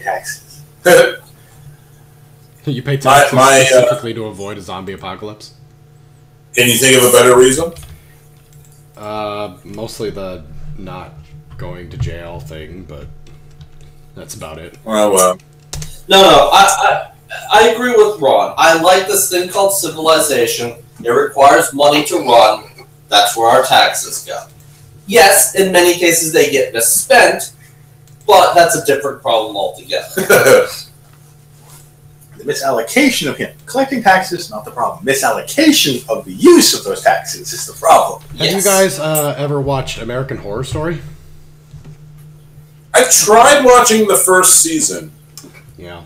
taxes. You pay taxes specifically to avoid a zombie apocalypse? Can you think of a better reason? Mostly the not going to jail thing, but that's about it. Oh, well. No, I agree with Ron. I like this thing called civilization. It requires money to run. That's where our taxes go. Yes, in many cases they get misspent, but that's a different problem altogether. The misallocation of him. Collecting taxes, not the problem. Misallocation of the use of those taxes is the problem. Have you guys ever watched American Horror Story? I tried watching the first season. Yeah.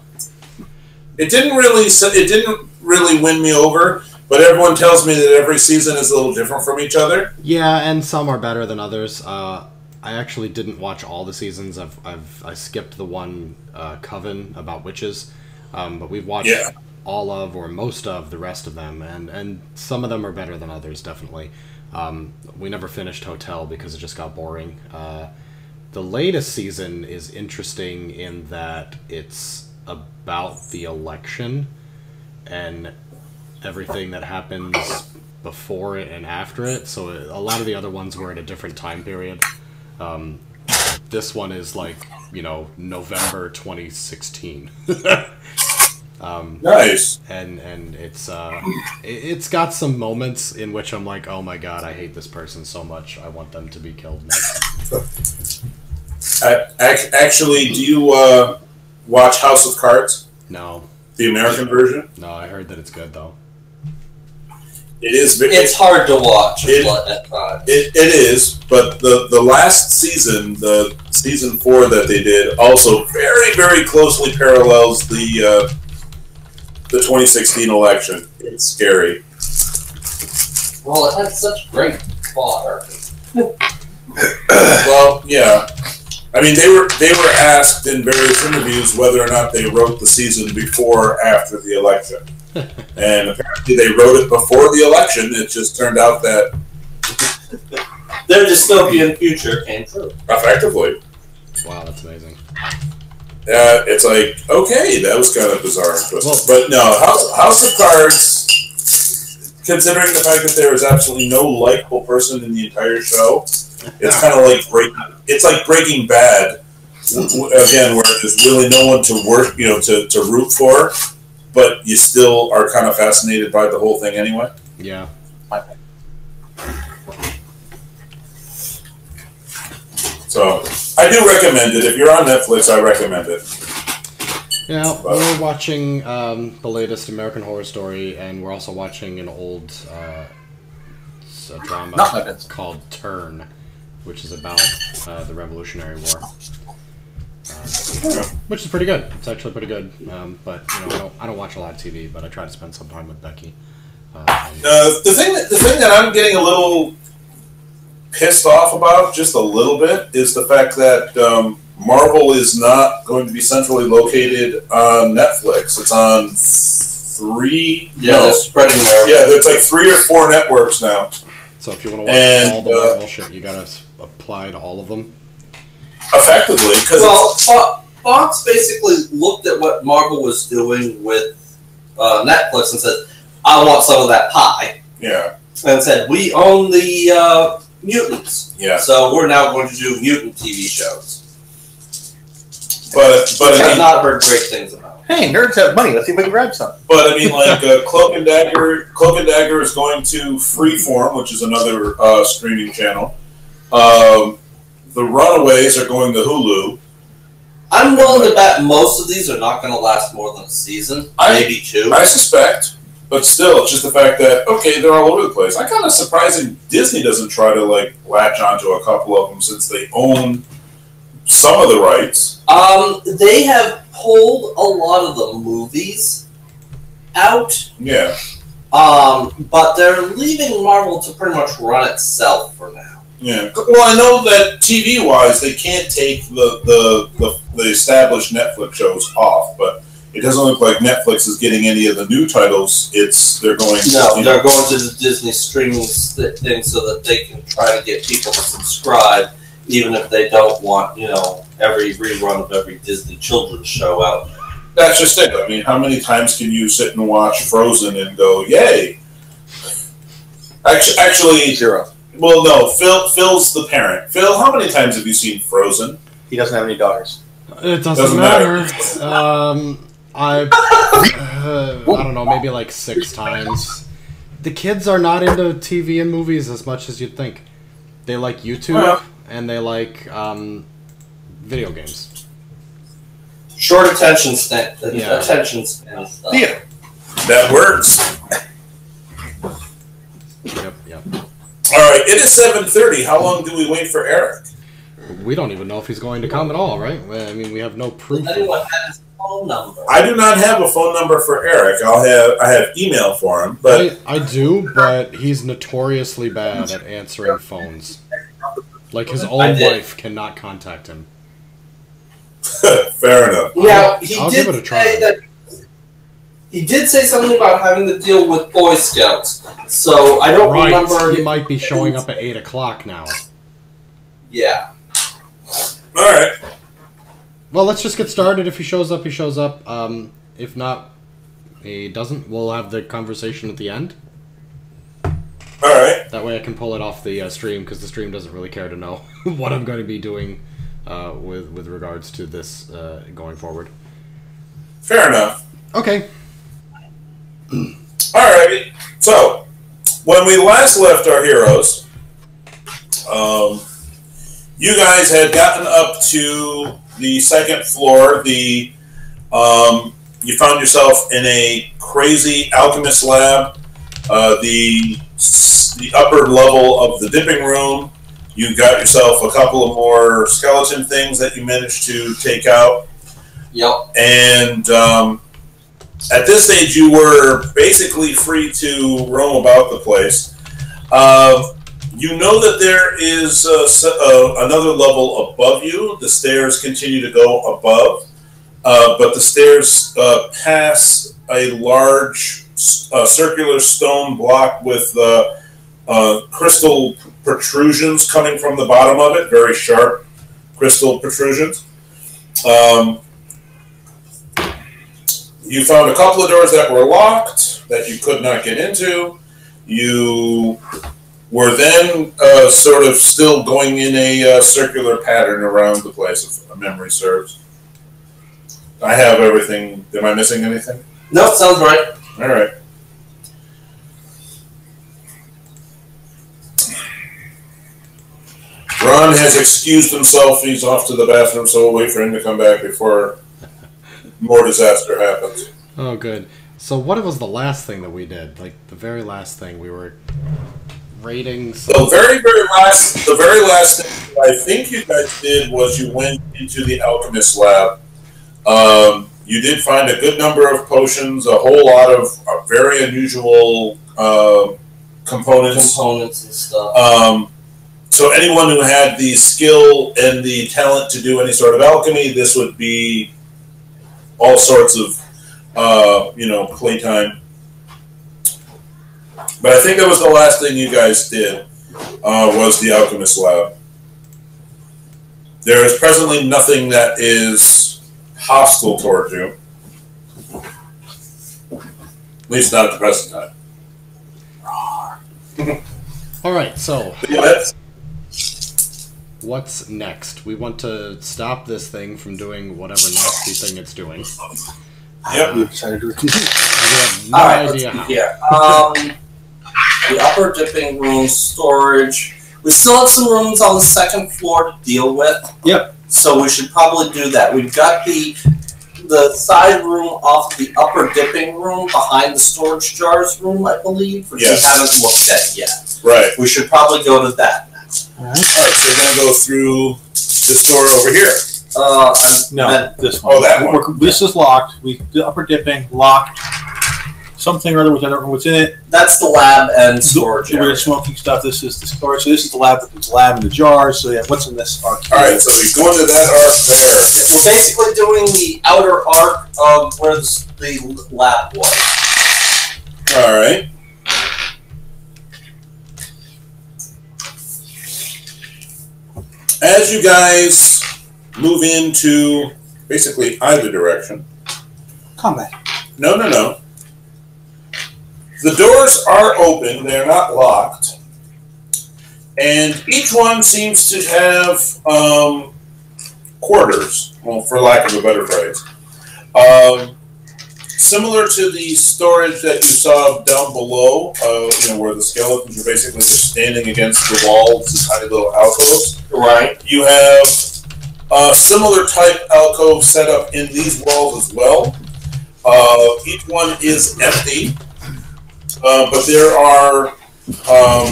It didn't really win me over, but everyone tells me that every season is a little different from each other. Yeah, and some are better than others. I actually didn't watch all the seasons. I skipped the one Coven about witches, but we've watched all of or most of the rest of them, and some of them are better than others, definitely. We never finished Hotel because it just got boring. The latest season is interesting in that it's about the election and everything that happens before it and after it. So a lot of the other ones were at a different time period. This one is like, November 2016. Nice. And it's got some moments in which I'm like, oh my god, I hate this person so much. I want them to be killed next. Actually, do you watch House of Cards? No. The American version? No, I heard that it's good though. It is. It's hard to watch. It is, but the last season, the season 4 that they did, also very, very closely parallels the 2016 election. It's scary. Well, it had such great fodder. Well, yeah. I mean, they were asked in various interviews whether or not they wrote the season before or after the election. And apparently they wrote it before the election. It just turned out that their dystopian future came true. Effectively. Wow, that's amazing. It's like, okay, that was kind of bizarre. But no, House of Cards, considering the fact that there is absolutely no likable person in the entire show, it's kind of like Breaking Bad, again, where there's really no one to work, to root for, but you still are kind of fascinated by the whole thing anyway. Yeah. So, I do recommend it. If you're on Netflix, I recommend it. Yeah, we're watching the latest American Horror Story, and we're also watching an old drama called Turn, which is about the Revolutionary War. Which is pretty good. It's actually pretty good. But I don't watch a lot of TV, but I try to spend some time with Becky. The thing that I'm getting a little pissed off about, just a little bit, is the fact that Marvel is not going to be centrally located on Netflix. It's on 3. They're spreading there. Yeah, it's like 3 or 4 networks now. So if you want to watch all the Marvel shit, you gotta apply to all of them. Effectively, because Fox basically looked at what Marvel was doing with Netflix and said, "I want some of that pie." Yeah, and said, "We own the mutants." Yeah, so we're now going to do mutant TV shows. But I've not heard great things about. Hey, nerds have money. Let's see if we can grab some. But I mean, like Cloak and Dagger is going to Freeform, which is another streaming channel. The Runaways are going to Hulu. I'm willing to bet most of these are not going to last more than a season, maybe 2. I suspect, but still, it's just the fact that they're all over the place. I'm kind of surprised that Disney doesn't try to latch onto a couple of them since they own some of the rights. They have pulled a lot of the movies out. Yeah. But they're leaving Marvel to pretty much run itself for now. Yeah. Well, I know that TV-wise, they can't take the established Netflix shows off, but it doesn't look like Netflix is getting any of the new titles. They're going. No, they're going to the Disney streaming thing so that they can try to get people to subscribe. even if they don't want, every rerun of every Disney children's show out there. That's just it. I mean, how many times can you sit and watch Frozen and go, yay? Actually, 0. Well, no. Phil's the parent. Phil, how many times have you seen Frozen? He doesn't have any daughters. It doesn't matter. I don't know, maybe like 6 times. The kids are not into TV and movies as much as you'd think. They like YouTube and they like video games. Short attention span. Yeah. Attention span stuff. Yeah, that works. Yep. All right, it is 7:30. How long do we wait for Eric? We don't even know if he's going to come at all, right? I mean, we have no proof. Does anyone have his phone number? I do not have a phone number for Eric. I have email for him, but I do, but he's notoriously bad at answering phones. Like, his own wife cannot contact him. fair enough. Yeah, I'll give it a try. He did say something about having to deal with Boy Scouts, so I don't remember. He might be showing up at 8 o'clock now. Yeah. All right. Well, let's just get started. If he shows up, he shows up. If not, he doesn't. We'll have the conversation at the end. All right. That way I can pull it off the stream, because the stream doesn't really care to know what I'm going to be doing with regards to this going forward. Fair enough. Okay. Alrighty. So, when we last left our heroes, you guys had gotten up to the 2nd floor. You found yourself in a crazy alchemist lab. The upper level of the dipping room. You got yourself a couple of more skeleton things that you managed to take out. Yep. And at this stage, you were basically free to roam about the place. You know that there is another level above you. The stairs continue to go above, but the stairs pass a large circular stone block with crystal protrusions coming from the bottom of it, very sharp crystal protrusions. You found a couple of doors that were locked, that you could not get into. You were then sort of still going in a circular pattern around the place, if memory serves. I have everything. Am I missing anything? No, sounds right. All right. Ron has excused himself. He's off to the bathroom, so we'll wait for him to come back before more disaster happens. Oh, good. So what was the last thing that we did? Like, the very last thing we were raiding some... The very last thing I think you guys did was you went into the alchemist lab. You did find a good number of potions, a whole lot of very unusual components. Components and stuff. So anyone who had the skill and the talent to do any sort of alchemy, this would be all sorts of, playtime. But I think that was the last thing you guys did, was the alchemist lab. There is presently nothing that is hostile towards you. At least not at the present time. All right, so... Yeah, what's next? We want to stop this thing from doing whatever nasty thing it's doing. yep. I have no idea how. Yeah. The upper dipping room, storage. We still have some rooms on the 2nd floor to deal with. Yep. So we should probably do that. We've got the side room off the upper dipping room behind the storage jars room, I believe, which Yes. we haven't looked at yet. Right. We should probably go to that now. Alright, so we're going to go through this door over here. No, this one. Oh, that one. This is locked. The upper dipping locked. Something or other, which I don't know what's in it. That's the lab and storage The area. weird smoking stuff. This is the storage. So this is the lab. It's the lab in the jars. So yeah, what's in this arcade? All right, so we go into that arc there. We're basically doing the outer arc of where the lab was. All right. As you guys move into basically either direction. Combat. No. The doors are open. They're not locked. And each one seems to have quarters, well, for lack of a better phrase. Similar to the storage that you saw down below, where the skeletons are basically just standing against the walls, the tiny little alcoves. Right. You have a similar type alcove set up in these walls as well. Each one is empty, but there are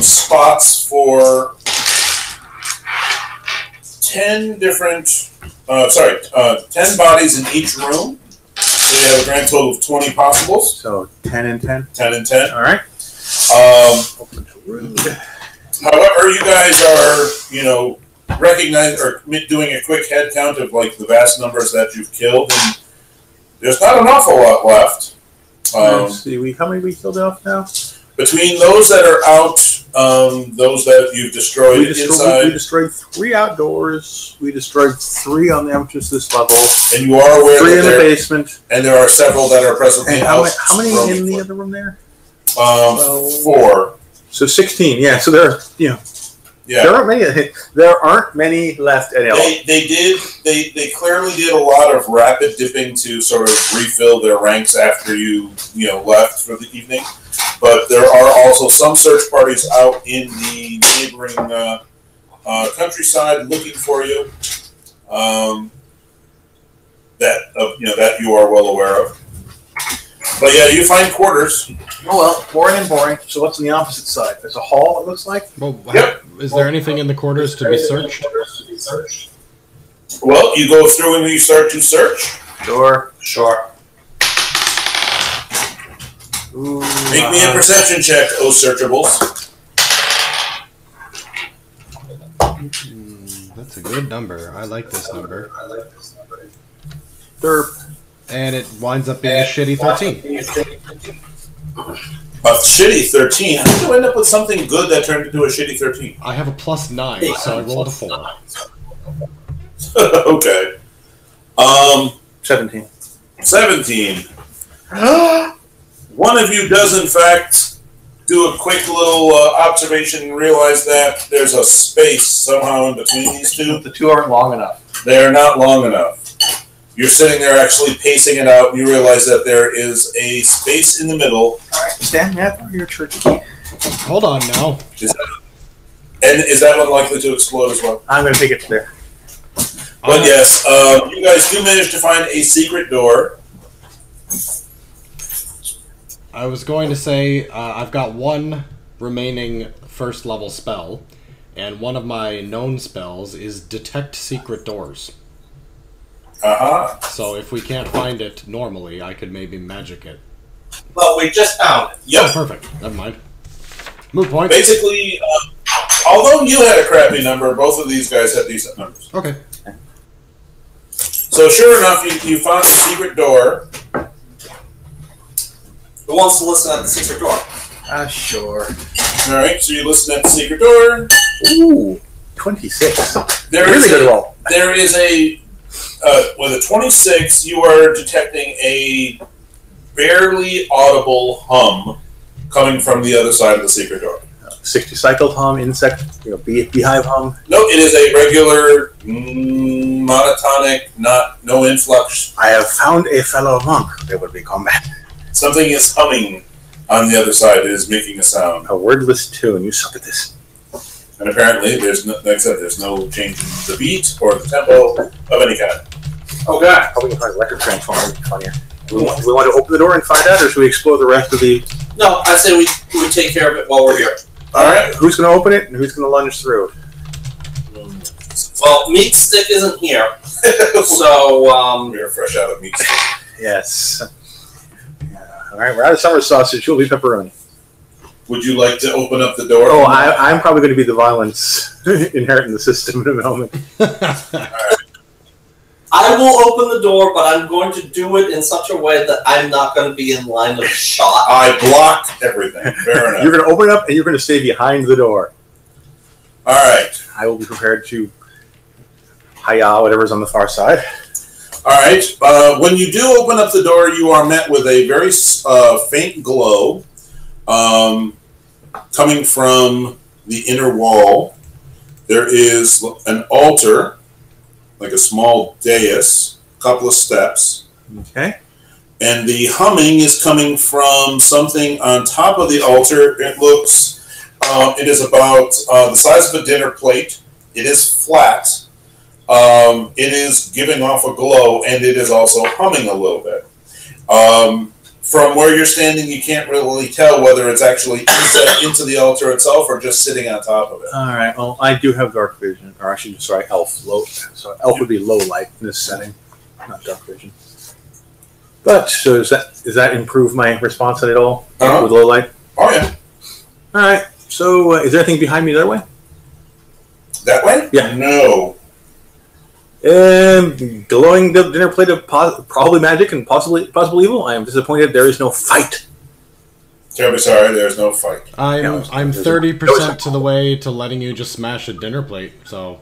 spots for 10 different, 10 bodies in each room. So you have a grand total of 20 possibles. So 10 and 10? 10 and 10. All right. However, you guys are, recognizing or doing a quick head count of like the vast numbers that you've killed, and there's not an awful lot left. Let's see, how many we killed off now? Between those that are out, those that you've destroyed inside. We destroyed 3 outdoors. We destroyed 3 on the just this level. And you are aware 3 that in the basement. And there are several that are presently and out. how many in the other room there? 4. So 16. Yeah. So there, Yeah. There aren't many left at all. They clearly did a lot of rapid dipping to sort of refill their ranks after you left for the evening. But there are also some search parties out in the neighboring countryside looking for you. That you are well aware of. But yeah, you find quarters. Oh well, boring and boring. So what's on the opposite side? There's a hall, it looks like. Well, Yep. Is there anything in the quarters to be searched? Well, you go through and you start to search. Sure. Ooh, Make me a perception check, oh searchables. That's a good number. I like this number. Derp. And it winds up being a shitty 13. A shitty 13? How did you end up with something good that turned into a shitty 13? I have a +9, so I rolled a 4. Okay. 17. 17. One of you does, in fact, do a quick little observation and realize that there's a space somehow in between these two. The 2 aren't long enough. They're not long enough. You're sitting there actually pacing it out, and you realize that there is a space in the middle. All right, stand there. Your tricky. Hold on now. Is that one likely to explode as well? I'm going to take it there. But yes, you guys do manage to find a secret door. I was going to say I've got 1 remaining first level spell, and one of my known spells is Detect Secret Doors. Uh-huh. So if we can't find it normally, I could maybe magic it. Well, we just found it. Yep. Oh, perfect. Never mind. Moot point. Basically, although you had a crappy number, both of these guys had decent numbers. Okay. So sure enough, you found the secret door. Who wants to listen at the secret door? Sure. All right, so you listen at the secret door. Ooh, 26. There really is good roll. There is a with a 26, you are detecting a barely audible hum coming from the other side of the secret door. 60 cycled hum, insect, beehive hum. No, it is a regular monotonic, no influx. I have found a fellow monk. There would be combat. Something is humming on the other side. It is making a sound. A wordless tune. You suck at this. And apparently, there's no change in the beat or the tempo of any kind. Oh god! Probably can find a record transformer. That'd be funnier. Do we want to open the door and find out, or should we explore the rest of the... No, I say we take care of it while we're here. Alright, who's going to open it, and who's going to lunge through? Well, Meat Stick isn't here, so, We're fresh out of meat stick. Yes. Yeah. Alright, we're out of summer sausage. You'll be pepperoni. Would you like to open up the door? Oh, I'm probably going to be the violence inherent in the system in a moment. I will open the door, but I'm going to do it in such a way that I'm not going to be in line of shot. I block everything. Fair enough. You're going to open it up, and you're going to stay behind the door. All right. I will be prepared to Hiya, whatever's on the far side. All right. When you do open up the door, you are met with a very faint glow coming from the inner wall. There is an altar, like a small dais, a couple of steps. Okay. And the humming is coming from something on top of the altar. It looks, it is about the size of a dinner plate. It is flat. It is giving off a glow, and it is also humming a little bit. From where you're standing, you can't really tell whether it's actually inset into the altar itself or just sitting on top of it. All right. Well, I do have dark vision, or actually, sorry, elf. Low. So elf would be low light in this setting, not dark vision. But so does that improve my response at all with low light? Oh yeah. All right. So is there anything behind me that way? That way? Yeah. No. Glowing dinner plate of probably magic and possibly evil. I am disappointed there is no fight. Terribly sorry, there's no fight. I'm 30% to the way to letting you just smash a dinner plate. So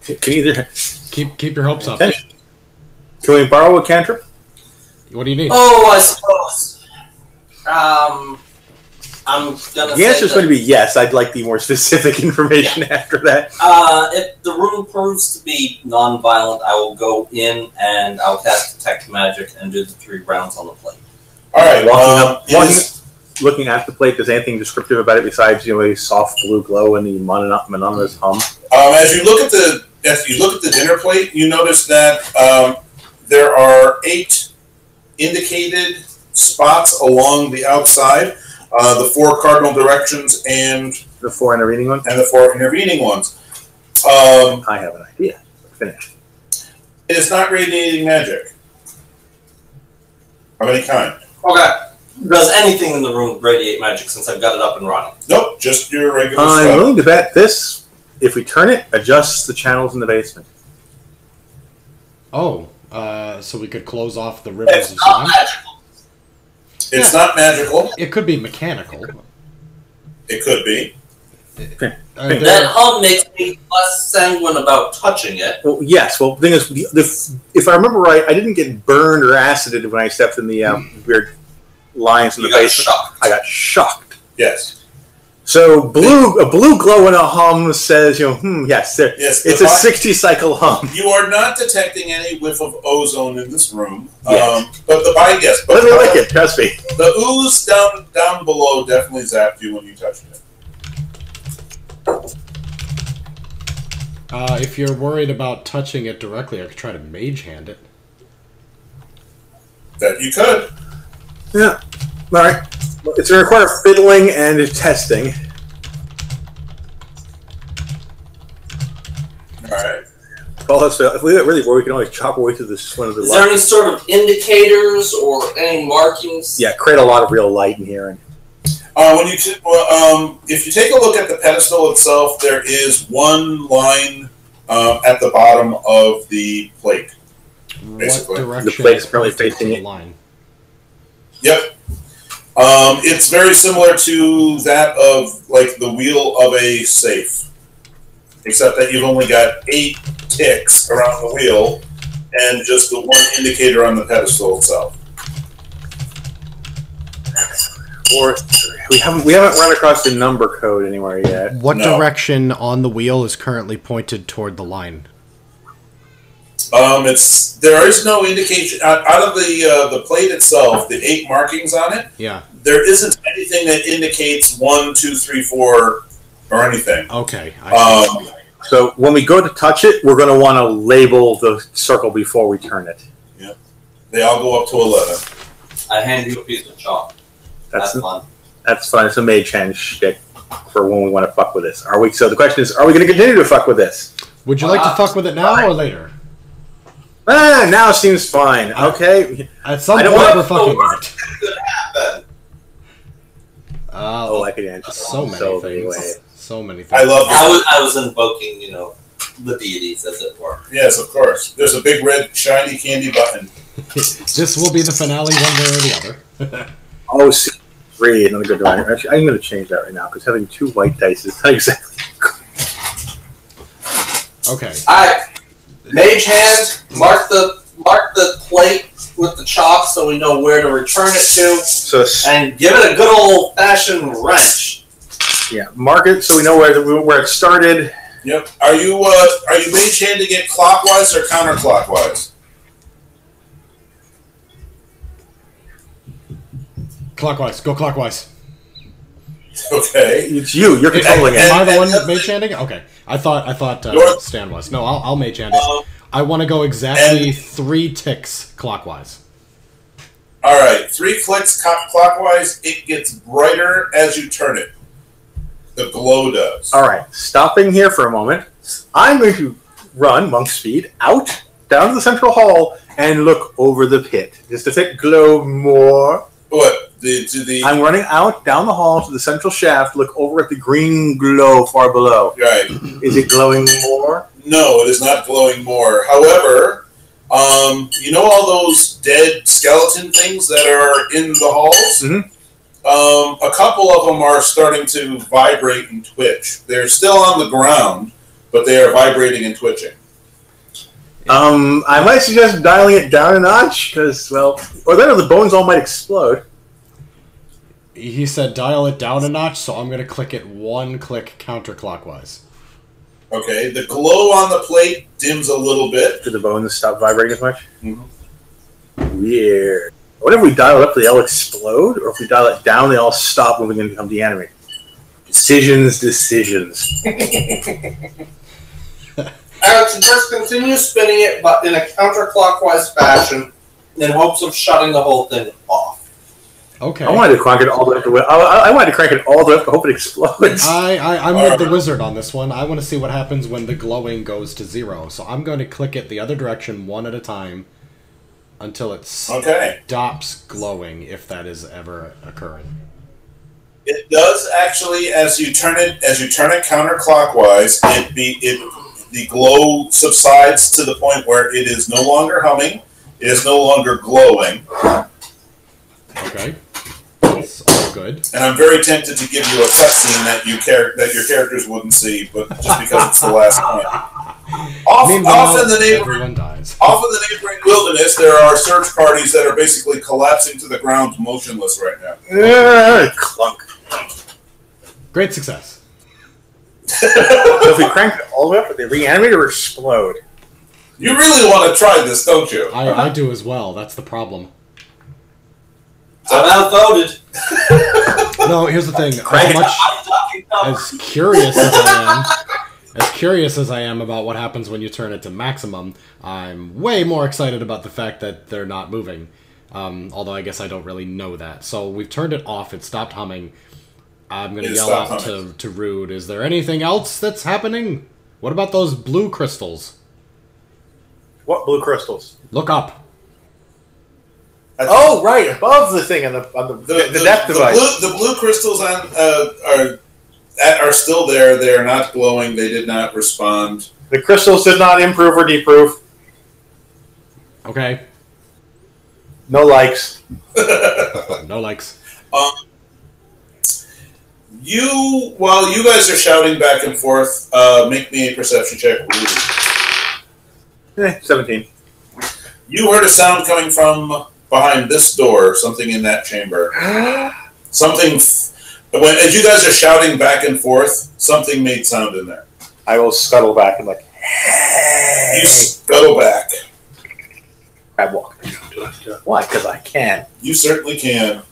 can either keep your hopes up. Can we borrow a cantrip? What do you need? Oh, I suppose. I'm gonna. The answer is going to be yes. I'd like the more specific information after that. If the room proves to be non-violent, I will go in and I'll cast Detect Magic and do the 3 rounds on the plate. All right. Looking at the plate, does anything descriptive about it besides a soft blue glow and the monotonous hum? As you look at the dinner plate, you notice that there are 8 indicated spots along the outside. The 4 cardinal directions and the 4 intervening ones. I have an idea. Finish. It is not radiating magic of any kind. Okay. Does anything in the room radiate magic since I've got it up and running? Nope, just your regular I'm stuff. willing to bet this, if we turn it, adjusts the channels in the basement. Oh, so we could close off the rivers of not sound? magical. It's not magical. It could be mechanical. It could be. That hum makes me less sanguine about touching it. Well, yes. Well, the thing is, if I remember right, I didn't get burned or acided when I stepped in the weird lines in the basement. Shocked. I got shocked. Yes. So a blue glow and a hum says, yes, it's a 60-cycle hum. You are not detecting any whiff of ozone in this room. Yes. But But I like it, trust me. The ooze down below definitely zapped you when you touched it. If you're worried about touching it directly, I could try to mage hand it. That you could. Yeah. All right. It's going to require fiddling and testing. All right. Well, if we get really worried, we can always chop away through this one of the. Is there any sort of indicators or any markings? Yeah, create a lot of real light in here. If you take a look at the pedestal itself, there is one line at the bottom of the plate. Basically. What direction the plate is probably is the facing it. line? Yep. It's very similar to that of like the wheel of a safe, except that you've only got 8 ticks around the wheel and just the one indicator on the pedestal itself. Or we haven't run across the number code anywhere yet. What direction on the wheel is currently pointed toward the line? There is no indication out of the plate itself. The 8 markings on it. Yeah. There isn't anything that indicates 1, 2, 3, 4 or anything. Okay. So when we go to touch it, we're going to want to label the circle before we turn it. Yeah. They all go up to 11. I hand you a piece of chalk. That's fun. That's fun. It's a mage hand shtick for when we want to fuck with this. So the question is, are we going to continue to fuck with this? Would you like to fuck with it now or later? Now seems fine. Okay. At some point, we're fucking with it. Could happen. I could answer so many things. Ways. So many things. I love this. I was invoking, the deities, as it were. Yes, of course. There's a big red shiny candy button. This will be the finale one way or the other. Oh, see, 3, another good drawing. Actually, I'm going to change that right now because having 2 white dice is not exactly. Okay. Alright. Mage hand, mark the plate with the chalk so we know where to return it to, and give it a good old fashioned wrench. Yeah, mark it so we know where it started. Yep. Are you mage handing it clockwise or counterclockwise? Clockwise. Go clockwise. Okay. It's you. You're controlling it. Am I the one mage handing? Okay. I thought Stan was. No, I'll mage hand it. I want to go exactly 3 ticks clockwise. All right. 3 clicks clockwise. It gets brighter as you turn it. The glow does. All right. Stopping here for a moment. I'm going to run monk speed out down to the central hall and look over the pit. Does the pit glow more? What? I'm running out down the hall to the central shaft. Look over at the green glow far below. Right. Is it glowing more? No, it is not glowing more. However, you know all those dead skeleton things that are in the halls? Mm-hmm. A couple of them are starting to vibrate and twitch. They're still on the ground, but they are vibrating and twitching. I might suggest dialing it down a notch, because, well, or then the bones all might explode. He said dial it down a notch, so I'm going to click it 1 click counterclockwise. Okay, the glow on the plate dims a little bit. Do the bones stop vibrating as much? Mm-hmm. Weird. What if we dial it up, they all explode? Or if we dial it down, they all stop moving and become deanimated? Decisions. Alex, just continue spinning it, but in a counterclockwise fashion, in hopes of shutting the whole thing off. Okay. I wanted to crank it all the way up. I wanted to crank it all the way up to hope it explodes. I'm with the wizard on this one. I want to see what happens when the glowing goes to 0. So I'm going to click it the other direction 1 at a time until it stops glowing, if that is ever occurring. It does actually, as you turn it counterclockwise, the glow subsides to the point where it is no longer humming, it is no longer glowing. Okay. That's all good. And I'm very tempted to give you a cutscene that your characters wouldn't see, but just because it's the last point. Off in the neighboring wilderness, there are search parties that are basically collapsing to the ground motionless right now. Clunk. Great success. So if we crank it all the way up, would they reanimate or explode? You really want to try this, don't you? I do as well. That's the problem. I'm outvoted. No, here's the thing. As curious as I am about what happens when you turn it to maximum, I'm way more excited about the fact that they're not moving. Although I guess I don't really know that. So we've turned it off. It stopped humming. I'm going to yell out to Rude, is there anything else that's happening? What about those blue crystals? What blue crystals? Look up. Oh, right, above the thing on the death device. The blue crystals are still there. They are not glowing. They did not respond. The crystals did not improve or deprove. Okay. No likes. No likes. While you guys are shouting back and forth, make me a perception check. 17. You heard a sound coming from behind this door, something in that chamber. Something. As you guys are shouting back and forth, something made sound in there. I will scuttle back and hey. You scuttle back. Crab walk. Why? Because I can. You certainly can.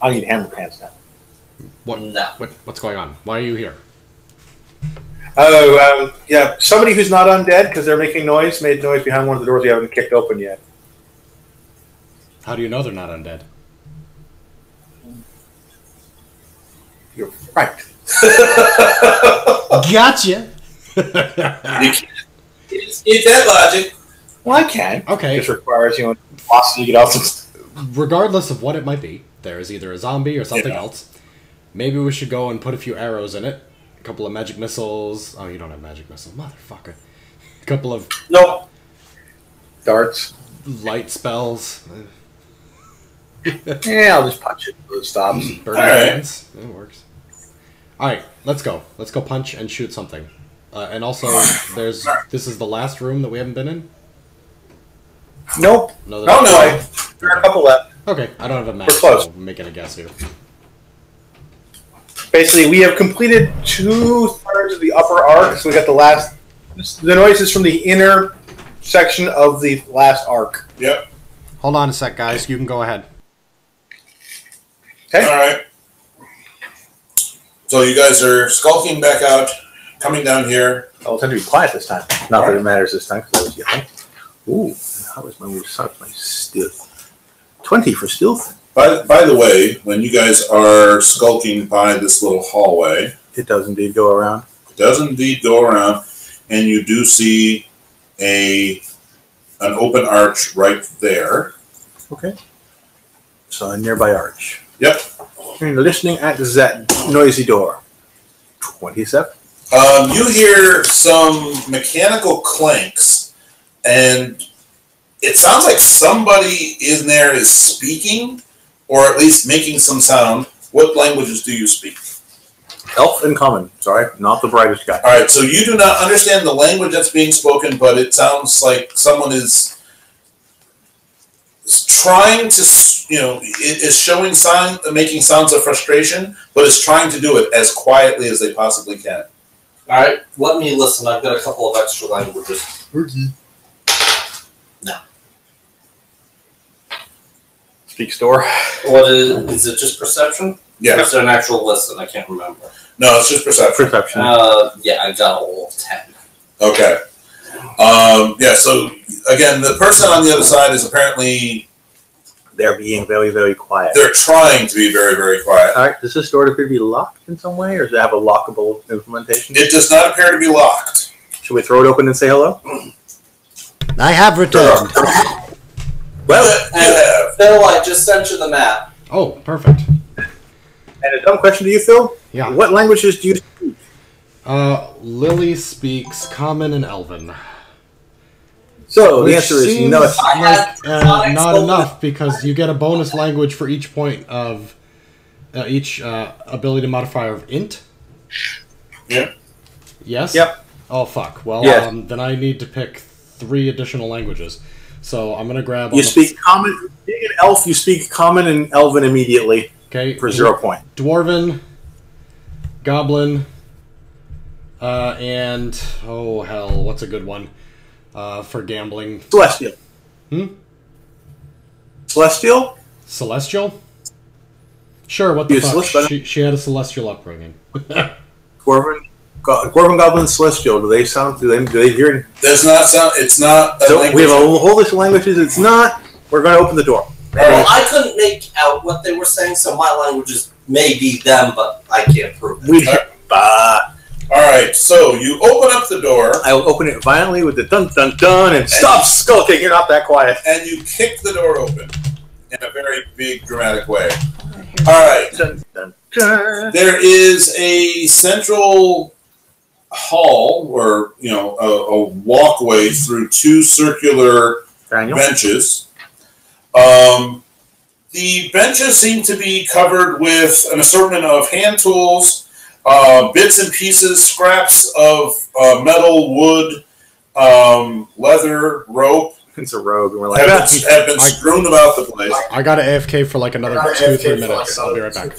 I need hammer pants now. What's going on? Why are you here? Oh, yeah. Somebody who's not undead because they're making noise made noise behind one of the doors we haven't kicked open yet. How do you know they're not undead? You're right. Gotcha. It's that logic. Well, I can. Okay. It just requires, velocity to get off some... Regardless of what it might be, there is either a zombie or something else. Maybe we should go and put a few arrows in it. A couple of magic missiles. Oh, you don't have magic missiles. Motherfucker. A couple of... Nope. Darts. Light spells. Yeah, I'll just punch it until it stops. Burning hands. It works. Alright, let's go. Let's go punch and shoot something. And also, this is the last room that we haven't been in? Nope. No, No. There are a couple left. Okay, I don't have a map, We're close. so I'm making a guess here. Basically, we have completed 2/3 of the upper arc, so we got the last. The noise is from the inner section of the last arc. Yep. Hold on a sec, guys. You can go ahead. Okay. All right. So you guys are skulking back out, coming down here. I'll tend to be quiet this time. Not that it matters this time, because I was yelling. Ooh, how was my stealth? 20 for stealth. By the way, when you guys are skulking by this little hallway, It does indeed go around. it does indeed go around, and you do see an open arch right there. Okay. So a nearby arch. Yep. And listening at that noisy door. 27. You hear some mechanical clanks, and it sounds like somebody in there is speaking, or at least making some sound. What languages do you speak? Elf and common. Sorry, not the brightest guy. All right, so you do not understand the language that's being spoken, but it sounds like someone is trying to, is showing making sounds of frustration, but is trying to do it as quietly as they possibly can. All right, let me listen. I've got a couple of extra languages. No. Speak store. What is it? Just perception? Yeah. Or is there an actual listen? I can't remember. No, it's just perception. Perception. Yeah, I got a whole 10. Okay. Yeah, so, again, the person on the other side is apparently... They're being very, very quiet. They're trying to be very, very quiet. All right, does this door appear to be locked in some way, or does it have a lockable implementation? It does not appear to be locked. Should we throw it open and say hello? I have returned. Well, you have. Phil, I just sent you the map. Oh, perfect. And a dumb question to you, Phil. Yeah. What languages do you speak? Lily speaks Common and Elven. So Which the answer is seems no. like, not enough, because you get a bonus language for each point of each ability modifier of int. Yeah. Yes? Yep. Oh, fuck. Well, Yes. then I need to pick 3 additional languages. So I'm going to grab... You speak common. Being an elf, you speak common and elven immediately. Okay. For 0 point. Dwarven, Goblin, and... Oh, hell. What's a good one? For gambling. Celestial. Celestial? Celestial? Sure, what the You fuck? She had a celestial upbringing. Dwarven, Goblin, Celestial. Do they sound? Do they hear? Does not sound. It's not. So we have a whole list of languages. It's not. We're going to open the door. Well, I couldn't make out what they were saying, so my languages may be them, but I can't prove it. All right, so you open up the door. I will open it violently with the dun dun dun and stop skulking. You're not that quiet. And you kick the door open in a very big, dramatic way. All right. Dun, dun, dun. There is a central hall, or a walkway through 2 circular Daniel? benches. The benches seem to be covered with an assortment of hand tools, bits and pieces, scraps of metal, wood, leather, rope. It's a rogue, and we're like, have been strewn about the place. I got to AFK for like another 2-3 minutes. I'll be right back.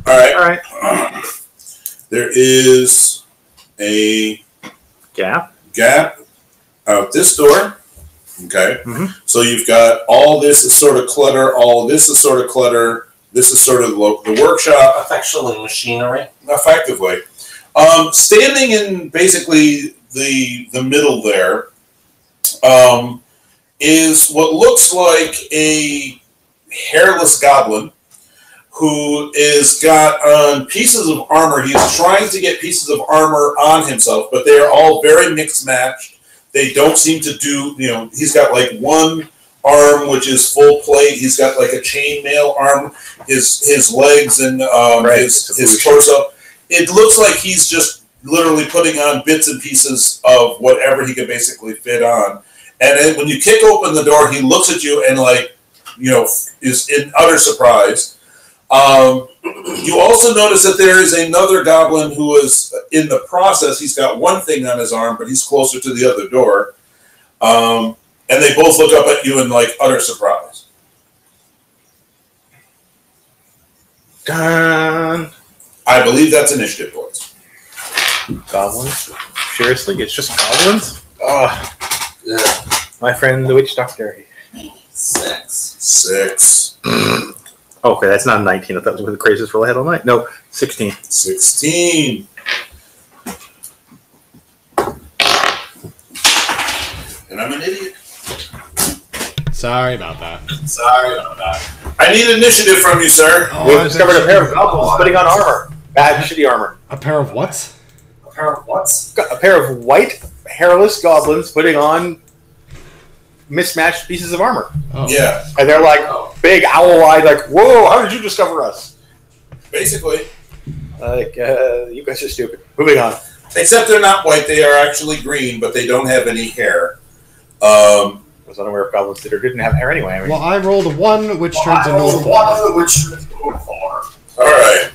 All right. all right. There is a Gap. gap out this door. Okay. Mhm. So you've got all this is sort of clutter, all this is sort of clutter. This is sort of the workshop. Affectionately machinery. Effectively. Standing in basically the middle there is what looks like a hairless goblin who is got on pieces of armor. He's trying to get pieces of armor on himself, but they are all very mixed matched. They don't seem to do, he's got like one arm which is full plate. He's got like a chainmail arm. His legs and his torso. It looks like he's just literally putting on bits and pieces of whatever he can basically fit on. And then when you kick open the door, he looks at you and is in utter surprise. You also notice that there is another goblin who is in the process. He's got one thing on his arm, but he's closer to the other door. And they both look up at you in like utter surprise. Dun. I believe that's initiative points. Goblins? Seriously? It's just goblins? Oh, Yeah. my friend the witch doctor. 6. Okay, that's not 19. I thought it was the craziest roll I had all night. No, 16. 16. And I'm an idiot. Sorry about that. I need initiative from you, sir. Oh, We've I was discovered a actually- pair of goblins putting on armor. Bad, shitty armor. A pair of what? A pair of white, hairless goblins putting on mismatched pieces of armor. Oh. Yeah, And they're like big owl-eyed, like, whoa, how did you discover us? basically. Like, you guys are stupid. Moving on. Except they're not white, they are actually green, but they don't have any hair. I was unaware of goblins that didn't have hair anyway. I mean, Well, I rolled a 1, which turns into a 4. Alright.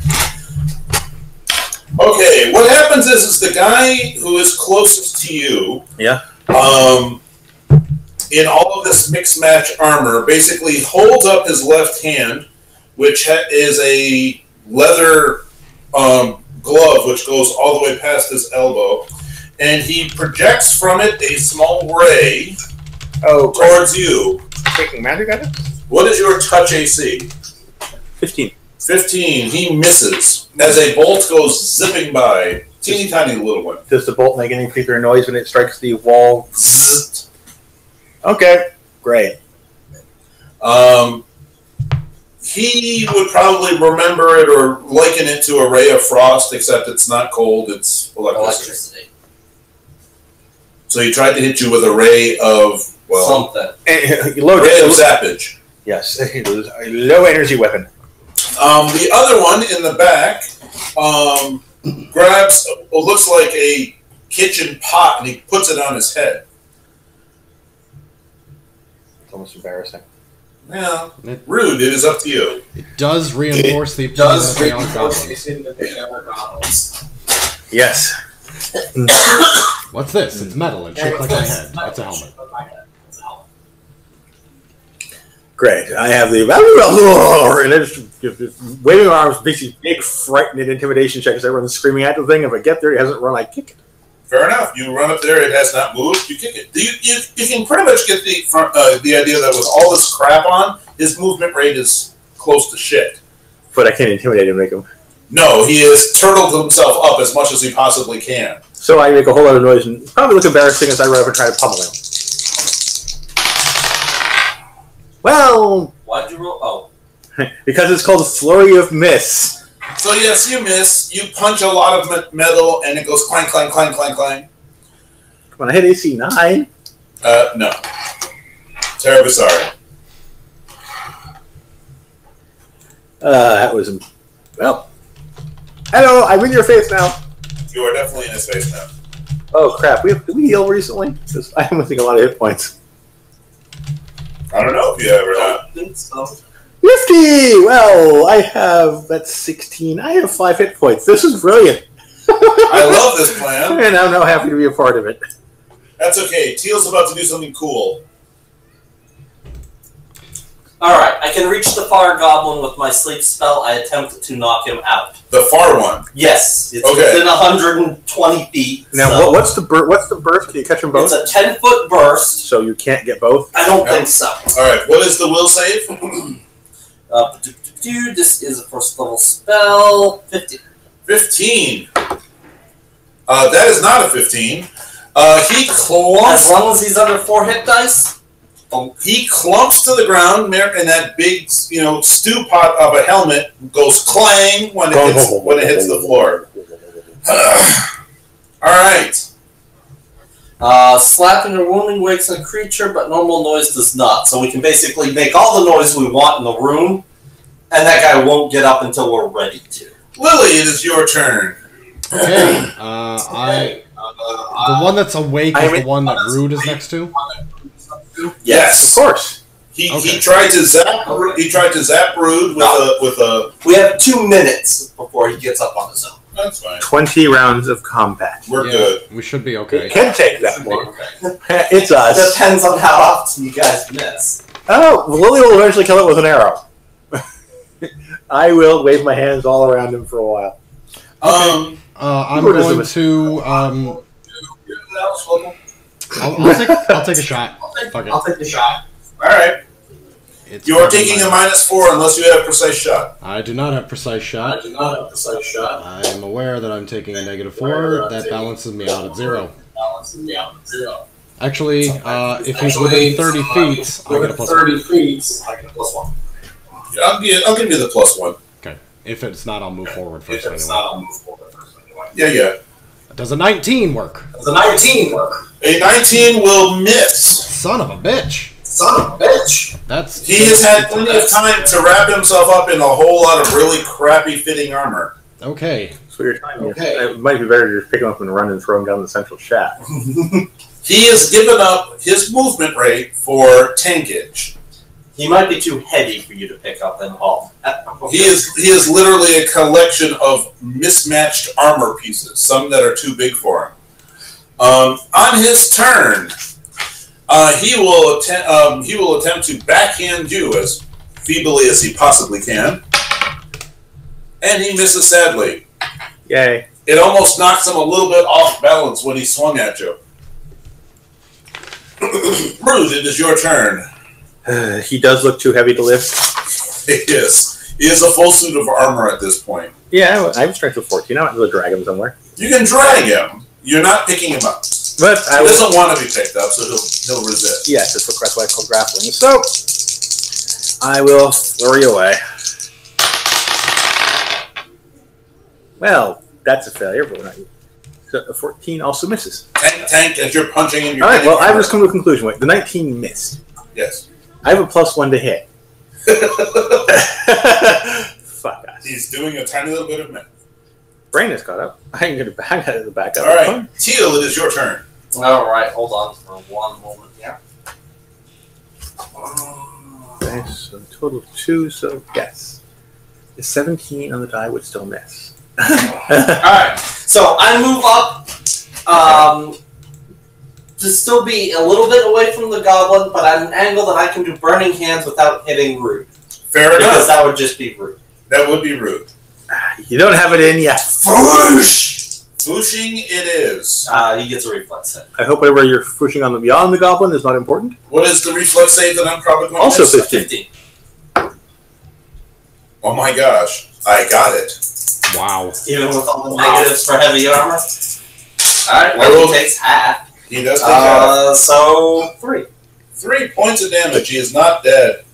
Okay, what happens is the guy who is closest to you, yeah. in all of this mixed match armor, basically holds up his left hand, which is a leather glove which goes all the way past his elbow, and he projects from it a small ray towards you. Taking magic at it? What is your touch AC? 15. 15. He misses as a bolt goes zipping by. Teeny tiny little one. Does the bolt make any particular noise when it strikes the wall? Zzzt. Okay, great. He would probably remember it or liken it to a ray of frost, except it's not cold, it's electricity. So he tried to hit you with a ray of, well, Something. ray of zappage. Yes, a low energy weapon. The other one in the back grabs what looks like a kitchen pot and he puts it on his head. It's almost embarrassing. Yeah, rude. It is up to you. It does reinforce the opinion that they are goblins. Yes. What's this? It's metal and shaped like my head. That's a helmet. Great. I have the and it's just waving arms, makes these big, frightened intimidation checks. Everyone's screaming at the thing. If I get there, he hasn't run. I kick it. Fair enough. You run up there. It has not moved. You kick it. You can pretty much get the idea that with all this crap on, his movement rate is close to shit. But I can't intimidate him, make him. No, he has turtled himself up as much as he possibly can. So I make a whole lot of noise and probably look embarrassing as I run up and try to pummel him. Well, Why'd you roll? Oh. because it's called a flurry of miss. So yes, you miss. You punch a lot of metal, and it goes clang, clang, clang, clang, clang. When I hit AC 9. No. Terribly sorry. That was... Well. Hello, I'm in your face now. You are definitely in his face now. Oh, crap. Did we heal recently? Because I am missing a lot of hit points. I don't know if you have or not. I think so. 50! Well, I have... That's 16. I have 5 hit points. This is brilliant. I love this plan. And I'm now happy to be a part of it. That's okay. Teal's about to do something cool. Alright, I can reach the far goblin with my sleep spell. I attempt to knock him out. The far one. Yes, it's Okay. within 120 feet. Now, so what's the burst? Can you catch them both? it's a 10-foot burst. So you can't get both? I don't Yep. think so. Alright, what is the will save? This is a first level spell. 15. 15. That is not a 15. He As clumps. long as he's under 4 hit dice. He clumps to the ground, and that big, stew pot of a helmet goes clang when it hits the floor. All right. Slapping or wounding wakes a creature, but normal noise does not. So we can basically make all the noise we want in the room, and that guy won't get up until we're ready to. Lily, it is your turn. Okay. The one that's awake is the one that Rude is next to? Yes. Of course. He tried to zap. He tried to zap Brood with a. We have 2 minutes before he gets up on his own. That's fine. 20 rounds of combat. We're good. We should be okay. It can take that long. It's It us. depends on how often you guys miss. Oh, Lily will eventually kill it with an arrow. I will wave my hands all around him for a while. I'm going to. I'll take a shot. Fuck it. I'll take the shot. All right. You are taking a -4 unless you have precise shot. I do not have precise shot. I am aware that I'm taking a -4. That balances me out at 0. Actually, if he's within 30 feet, I get a +1. I'll give you the +1. Okay. If it's not, I'll move forward first anyway. Yeah. Does a 19 work? A 19 will miss. Son of a bitch. That's. He has had plenty of time to wrap himself up in a whole lot of really crappy fitting armor. Okay. So you're it might be better to just pick him up and run and throw him down the central shaft. He has given up his movement rate for tankage. He might be too heavy for you to pick up and haul. He is literally a collection of mismatched armor pieces, some that are too big for him. On his turn, he will attempt to backhand you as feebly as he possibly can, and he misses sadly. Yay! It almost knocks him a little bit off balance when he swung at you. Brood, it is your turn. He does look too heavy to lift. He is a full suit of armor at this point. Yeah, I have strength of 14. I might be able to drag him somewhere. You can drag him. You're not picking him up. But He doesn't want to be picked up, so he'll resist. Yes, that's why it's called grappling. So I will flurry away. Well, that's a failure, but we're not. So a 14 also misses. Tank as you're punching him. All right. Well, I've just come to a conclusion. Wait, the 19 missed. Yes. I have a +1 to hit. Fuck us. He's doing a tiny little bit of math. Brain is caught up. I can get it back out of the back. All right, Teal, it is your turn. All right, hold on for 1 moment here. Okay, so total of 2. So yes, the 17 on the die would still miss. Alright, so I move up to still be a little bit away from the goblin, but at an angle that I can do burning hands without hitting rude. Fair enough. Because that would just be rude. That would be rude. You don't have it in yet. Foosh! Fooshing it is. He gets a reflex hit. I hope whatever you're pushing on the beyond the goblin is not important. What is the reflex save that I'm probably going Also to miss? 15. Oh my gosh. I got it. Wow. Even with all the negatives for heavy armor. Alright, well, he takes half. He does take half. So 3. 3 points of damage. He is not dead.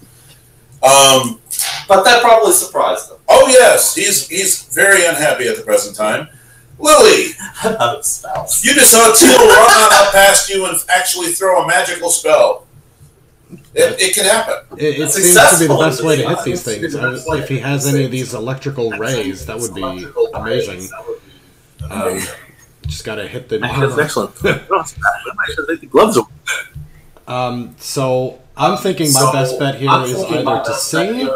But that probably surprised him. Oh yes, he's very unhappy at the present time. Lily, Out of spells. you just saw Teal run on up past you and actually throw a magical spell. It can happen. It seems to be the best way to hit these things. If he has any of these electrical rays, that would be amazing. Just gotta hit the. That's excellent. The gloves are. So I'm thinking my best bet here is either to sing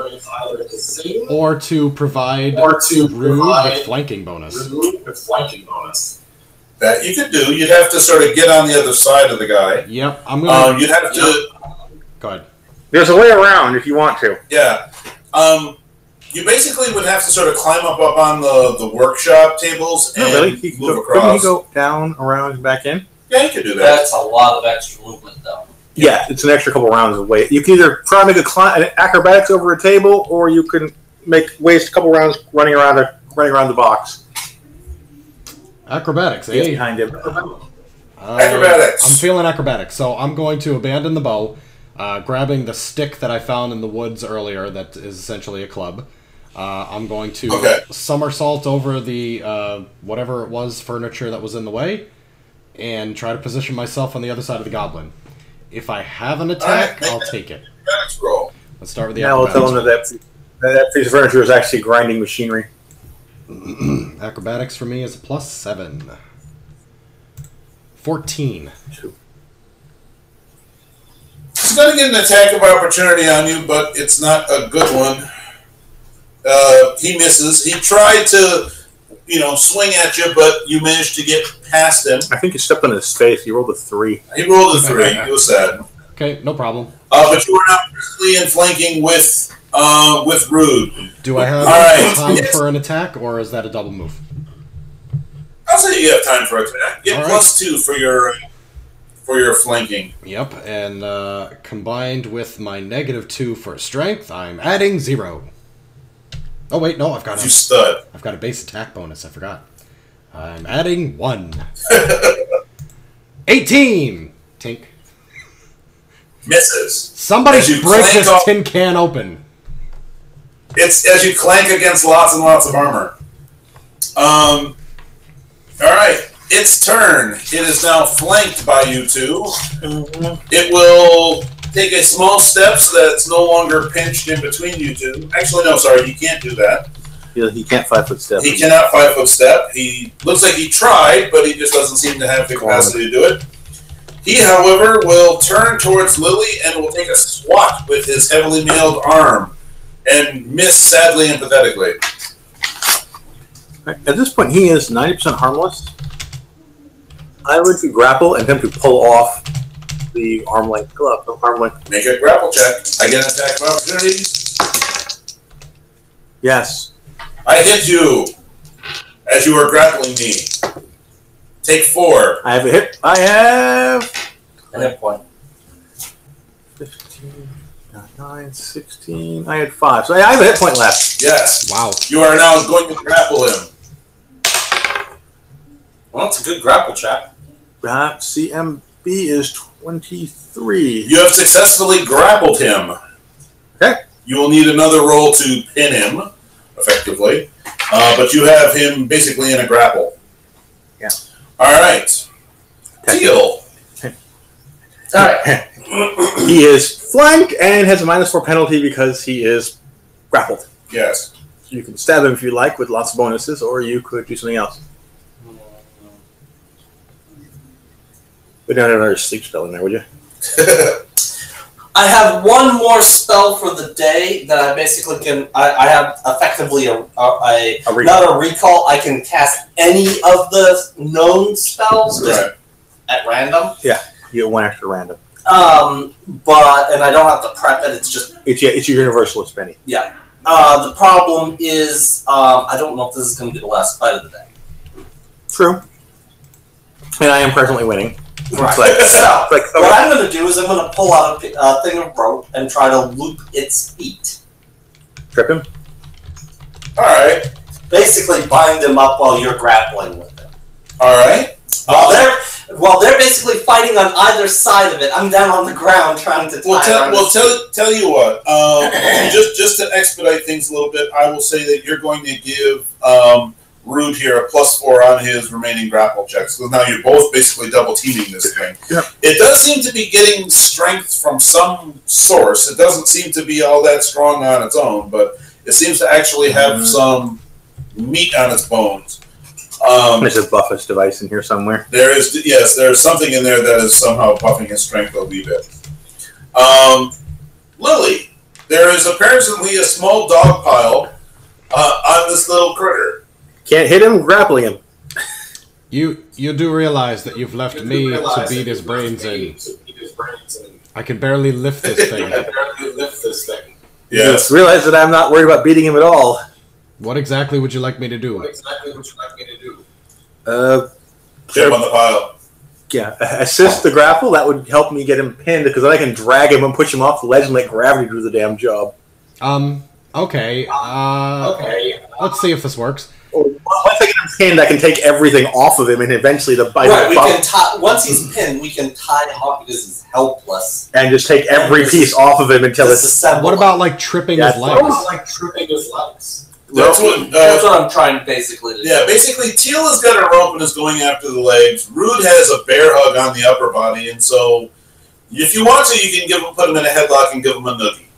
or to provide Rude with flanking bonus. That you could do. You'd have to sort of get on the other side of the guy. Yep, I'm gonna. You'd have to. Go ahead. There's a way around if you want to. Yeah. You basically would have to sort of climb up on the workshop tables and move Couldn't across. he go down, around, and back in? Yeah, you could do that. That's a lot of extra movement, though. Yeah, it's an extra couple rounds of weight. You can either try to make an acrobatics over a table, or you can waste a couple rounds running around the box. Acrobatics, Get eh? behind him. Acrobatics. I'm feeling acrobatics, so I'm going to abandon the bow, grabbing the stick that I found in the woods earlier that is essentially a club. I'm going to somersault over the whatever it was furniture that was in the way, and try to position myself on the other side of the goblin. If I have an attack, I'll take it. Roll. Let's start with the Now we'll tell him that piece of furniture is actually grinding machinery. Acrobatics for me is a +7. 14. going to get an attack of opportunity on you, but it's not a good one. He misses. He tried to, swing at you, but you managed to get past him. I think you stepped on his face. He rolled a 3. He rolled a 3. He was sad. Okay, no problem. But you were now briskly in flanking with Rude. Do I have time for an attack, or is that a double move? I'll say you have time for attack. Get +2 for your flanking. Yep, and combined with my -2 for strength, I'm adding 0. Oh wait, no, I've got a base attack bonus. I forgot. I'm adding 1. 18. Tink. Misses. Somebody break this tin can open. It's as you clank against lots and lots of armor. All right, its turn. It is now flanked by you two. It will take a small step so that it's no longer pinched in between you two. Actually, no, sorry, he can't do that. He can't 5-foot step. He cannot 5-foot step. He looks like he tried, but he just doesn't seem to have the capacity to do it. He, however, will turn towards Lily and will take a swat with his heavily mailed arm and miss sadly and pathetically. At this point, he is 90% harmless. I would grapple and attempt to pull off the arm length glove. Make a grapple check. I get an attack of opportunity. Yes. I hit you as you are grappling me. Take 4. I have a hit. I have a hit point. 15, 9, 16. I had 5. So I have a hit point left. Yes. Wow. You are now going to grapple him. Well, it's a good grapple check. CMB is 23. You have successfully grappled him. Okay. You will need another roll to pin him, effectively. But you have him basically in a grapple. Yeah. All right. Teal. All right. He is flanked and has a -4 penalty because he is grappled. Yes. You can stab him if you like with lots of bonuses, or you could do something else. We don't have another sleep spell in there, would you? I have one more spell for the day that I basically can. I have effectively not a recall. I can cast any of the known spells just at random. Yeah, you get 1 extra random. And I don't have to prep it. It's just it's your universalist, Benny. Yeah. The problem is I don't know if this is going to be the last fight of the day. True. And I am presently winning. Right. What I'm going to do is I'm going to pull out a thing of rope and try to loop its feet. Trip him? Alright. Basically bind him up while you're grappling with him. Alright. While they're basically fighting on either side of it, I'm down on the ground trying to tell you what. Just to expedite things a little bit, I will say that you're going to give Rude here a +4 on his remaining grapple checks. So now you're both basically double teaming this thing. Yep. It does seem to be getting strength from some source. It doesn't seem to be all that strong on its own, but it seems to actually have some meat on its bones. There's a buffus device in here somewhere. There's something in there that is somehow buffing his strength a wee bit. Lily, there is apparently a small dog pile on this little critter. Can't hit him, grappling him. You do realize that you've left me to beat his brains in. I can barely lift this thing. Yes. You realize that I'm not worried about beating him at all. What exactly would you like me to do? Get him on the pile. Yeah, assist the grapple. That would help me get him pinned, because then I can drag him and push him off the ledge and let gravity do the damn job. Okay. Let's see if this works. Once I get him pinned, I can take everything off of him, and eventually the bite. Right, once he's pinned, we can tie him up because he's helpless, and just take every piece off of him until it's. What about like tripping his legs? That's what I'm trying basically to do. Yeah, basically, Teal has got a rope and is going after the legs. Rude has a bear hug on the upper body, and so if you want to, you can put him in a headlock and give him a noogie.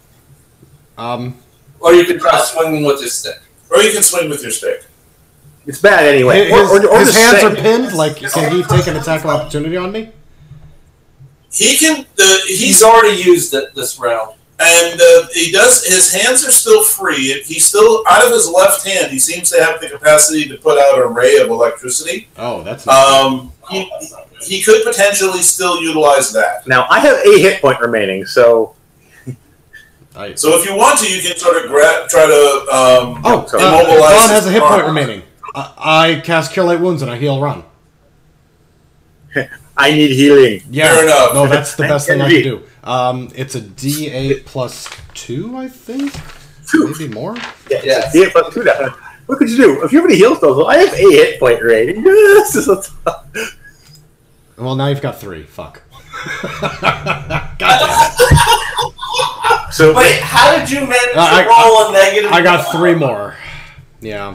Or you can try swinging with your stick. Or you can swing with your stick. It's bad anyway. His hands are pinned. Like, can he take an attack of opportunity on me? He can. He's already used it this round. And he does. His hands are still free. He's still out of his left hand. He seems to have the capacity to put out an array of electricity. Oh, that's he could potentially still utilize that. Now I have a hit point remaining, so. So if you want to, you can sort of try to immobilize. Ron has a hit point remaining. I cast Cure Light Wounds and I heal Ron. I need healing. Yeah, fair enough. No, that's the best thing I can do. It's a D8 plus 2, I think. Maybe more. Yeah, D8 plus 2. Now. What could you do if you have any heal spells? Well, I have a hit point rating. Well, now you've got 3. Fuck. Goddamn. So wait, how did you manage to roll a negative? I got 3 more. Yeah.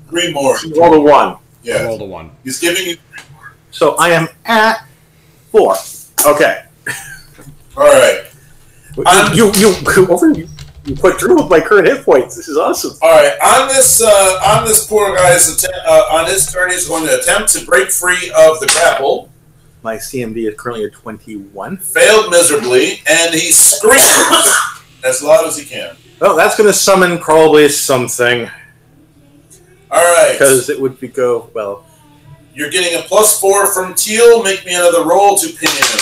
3 more. You rolled a 1. Yeah. Rolled a 1. He's giving you 3 more. So I am at 4. Okay. All right. You put through with my current hit points. This is awesome. All right. On this poor guy's on his turn, he's going to attempt to break free of the grapple. My CMD is currently at 21. Failed miserably, and he screams as loud as he can. Well, that's going to summon probably something. All right. Because it would well. You're getting a +4 from Teal. Make me another roll to pin him.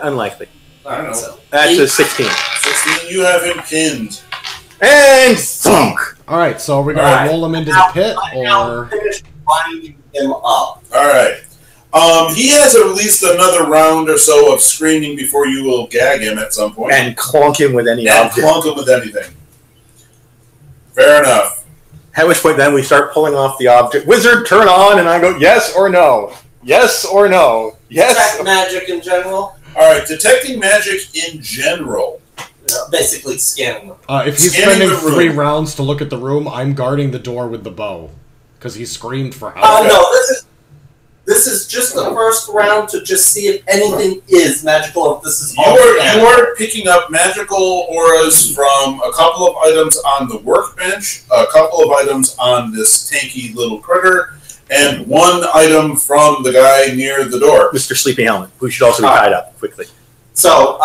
Unlikely. I don't know. That's a 16. 16. You have him pinned. And thunk. All right. So we're gonna roll him into the pit, or finish binding him up. All right. He has at least another round or so of screaming before you will gag him at some point. And clunk him with any object. Clunk him with anything. Fair enough. At which point then we start pulling off the object. Wizard, turn on, and I go, yes or no. Yes or no. Yes. Detect magic in general. All right. Detecting magic in general. Basically scanning them. If he's Scanning spending the room. 3 rounds to look at the room, I'm guarding the door with the bow. Because he screamed for help. No, this is just the first round to just see if anything is magical. If this is You are picking up magical auras from a couple of items on the workbench, a couple of items on this tanky little critter, and 1 item from the guy near the door. Mr. Sleepy Helmet, who should also be tied up quickly. So,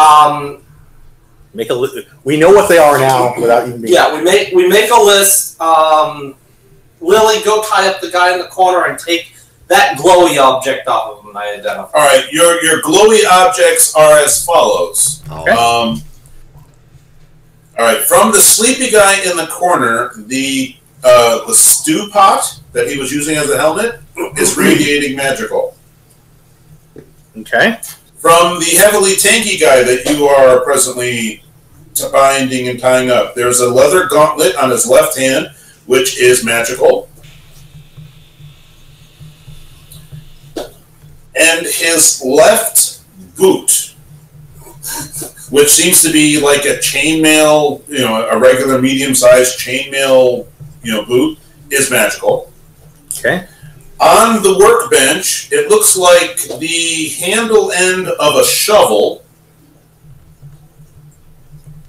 we know what they are now without even being. Yeah, we make a list. Lily, go tie up the guy in the corner and take that glowy object off of him. I identify. All right, your glowy objects are as follows. Okay. All right, from the sleepy guy in the corner, the stew pot that he was using as a helmet is radiating magical. Okay. From the heavily tanky guy that you are presently binding and tying up, there's a leather gauntlet on his left hand, which is magical. And his left boot, which seems to be like a chainmail, a regular medium-sized chainmail, boot, is magical. Okay. On the workbench, it looks like the handle end of a shovel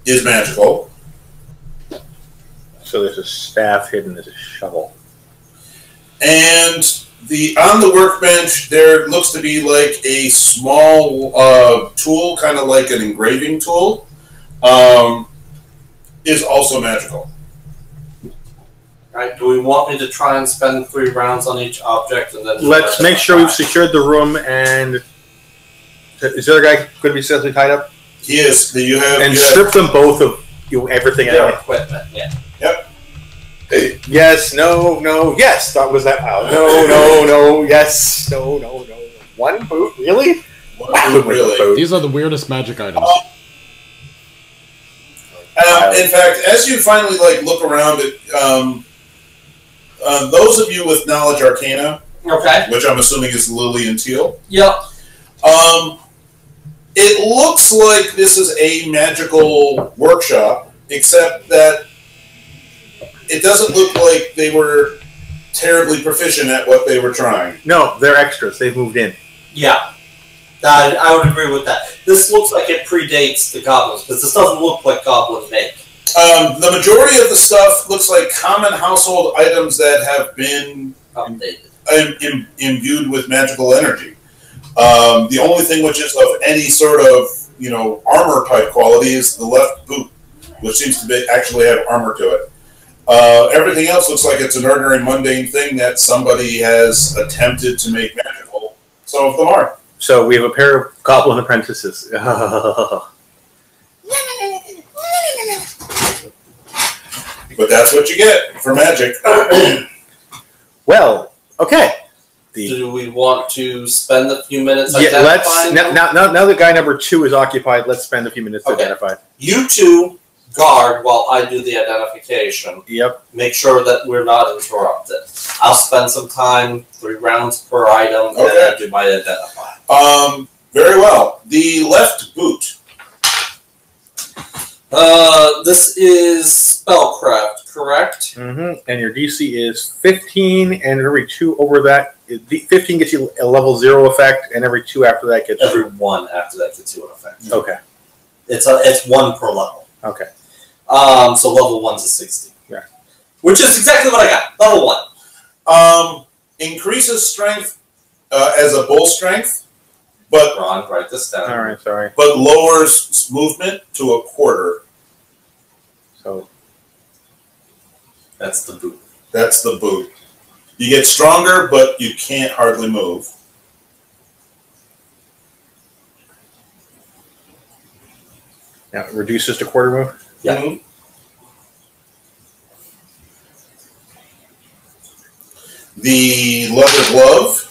is magical. So there's a staff hidden as a shovel. And on the workbench, there looks to be like a small tool, kind of like an engraving tool, is also magical. Alright, do we want me to try and spend 3 rounds on each object and then... Let's make sure we've secured the room, and... Is the other guy going to be successfully tied up? He is. Strip them both of everything. Their equipment, yeah. Yep. Yes, no, yes. That was that. No, yes, no. 1 boot, really? 1 boot, really. These are the weirdest magic items. In fact, as you finally look around at those of you with knowledge arcana, okay, which I'm assuming is Lily and Teal. Yep. It looks like this is a magical workshop, except that it doesn't look like they were terribly proficient at what they were trying. No, they're extras. They've moved in. Yeah. I would agree with that. This looks like it predates the goblins, because this doesn't look like goblins make. The majority of the stuff looks like common household items that have been updated, imbued with magical energy. The only thing which is of any sort of armor type quality is the left boot, which seems to actually have armor to it. Everything else looks like it's an ordinary mundane thing that somebody has attempted to make magical. Some of them are. So we have a pair of goblin apprentices. But that's what you get for magic. Well, okay. Do we want to spend a few minutes identifying? Now that guy number 2 is occupied, let's spend a few minutes to identify. You two guard while I do the identification. Yep. Make sure that we're not interrupted. I'll spend some time, 3 rounds per item, and then I do my identify. Very well. The left boot. This is spellcraft, correct? Mm-hmm. And your DC is 15, and every 2 over that, 15 gets you a level 0 effect, and every 2 after that gets every 1 after that gets you an effect. Okay. It's 1 per level. Okay. So level 1's a 60. Yeah. Which is exactly what I got. Level 1. Increases strength as a bull strength, but Ron, write this down. All right, sorry. But lowers movement to a quarter. So that's the boot. That's the boot. You get stronger, but you can't hardly move. Now it reduces to quarter move? Yeah. Mm-hmm. The leather glove.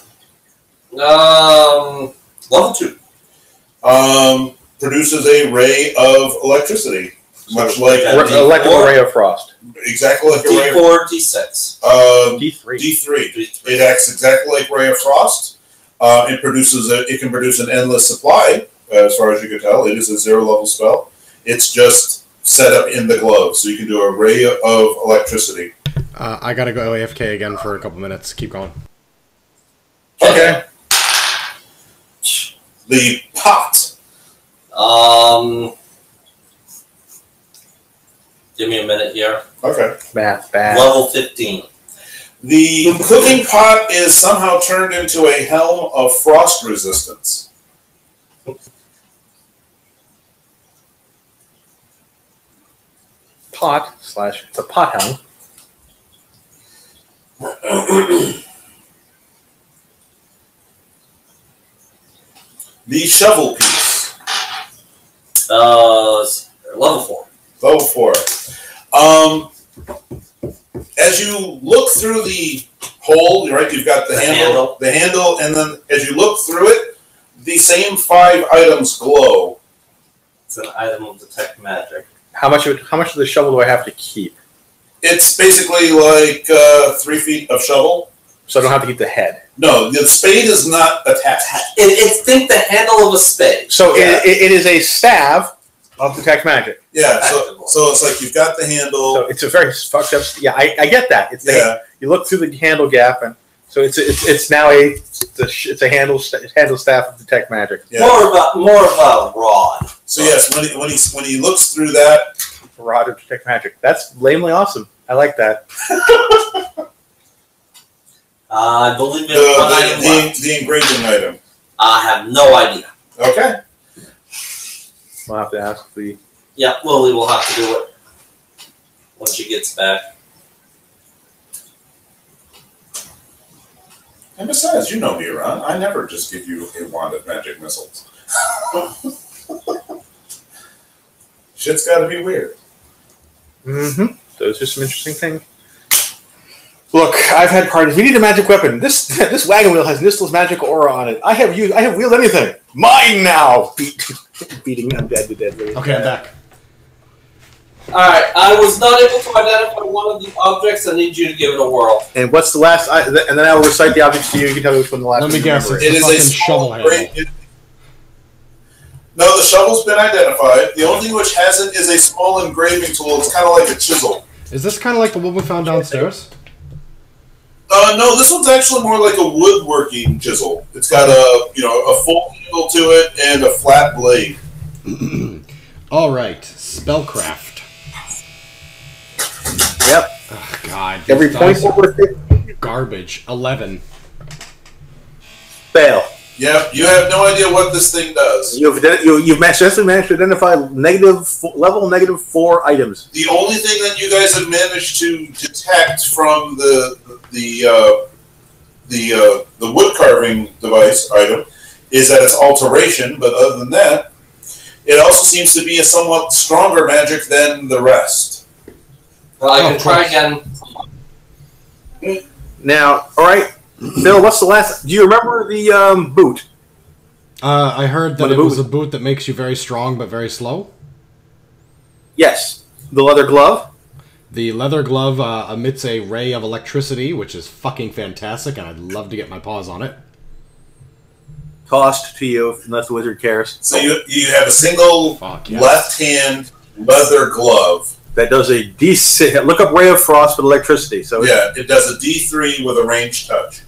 Level 2. Produces a ray of electricity. Much like electrical ray of frost. Exactly like a ray of D4, D6. D3. D3. It acts exactly like ray of frost. It can produce an endless supply, as far as you can tell. It is a 0 level spell. It's just set up in the glove, so you can do a ray of electricity. I gotta go AFK again for a couple minutes. Keep going. Okay. The pot. Give me a minute here. Okay. Math. Level 15. The cooking pot is somehow turned into a helm of frost resistance. Pot / it's a pot helm. The shovel piece. Level 4. Level 4. As you look through the hole, right, you've got the handle, and then as you look through it, the same 5 items glow. It's an item of detect magic. How much of the shovel do I have to keep? It's basically like 3 feet of shovel. So I don't have to keep the head. No, the spade is not attached. Think the handle of a spade. So it is a staff of detect magic. Yeah, so it's like you've got the handle. So it's a very fucked up. Yeah, I get that. It's you look through the handle gap, and so it's now a handle staff of detect magic. Yeah. More of a rod. So yes, when he looks through that rod of detect magic, that's lamely awesome. I like that. I believe the engraving item. I have no idea. Okay. We'll have to ask the. Yeah, Lily will have to do it when she gets back. And besides, you know me, Ron. I never just give you a wand of magic missiles. Shit's got to be weird. Mm-hmm. Those are some interesting things. Look, I've had parties. We need a magic weapon. This wagon wheel has Nistle's magical aura on it. I have wheeled anything. Mine now. Beating undead to dead. Okay, I'm back. Alright, I was not able to identify one of the objects. I need you to give it a whirl. And what's the last? And then I will recite the objects to you. You can tell me which one the last. Let me guess. It is a shovel handle. No, the shovel's been identified. The only thing which hasn't is a small engraving tool. It's kind of like a chisel. Is this kind of like the one we found downstairs? No, this one's actually more like a woodworking chisel. It's got a full handle to it and a flat blade. All right, spellcraft. Yep. Oh, God. Every point over 50. Garbage. 11. Fail. Yeah, you have no idea what this thing does. You've successfully managed to identify level -4 items. The only thing that you guys have managed to detect from the wood carving device item is that it's alteration, but other than that, it also seems to be a somewhat stronger magic than the rest. Well, I can try again. Now, all right, Phil. What's the last? Do you remember the boot? I heard that it was a boot that makes you very strong but very slow. Yes, the leather glove. The leather glove emits a ray of electricity, which is fucking fantastic, and I'd love to get my paws on it. Cost to you, unless the wizard cares. So you have a single left-hand leather glove. That does a D6. Look up Ray of Frost with electricity. So yeah, it does a D3 with a ranged touch.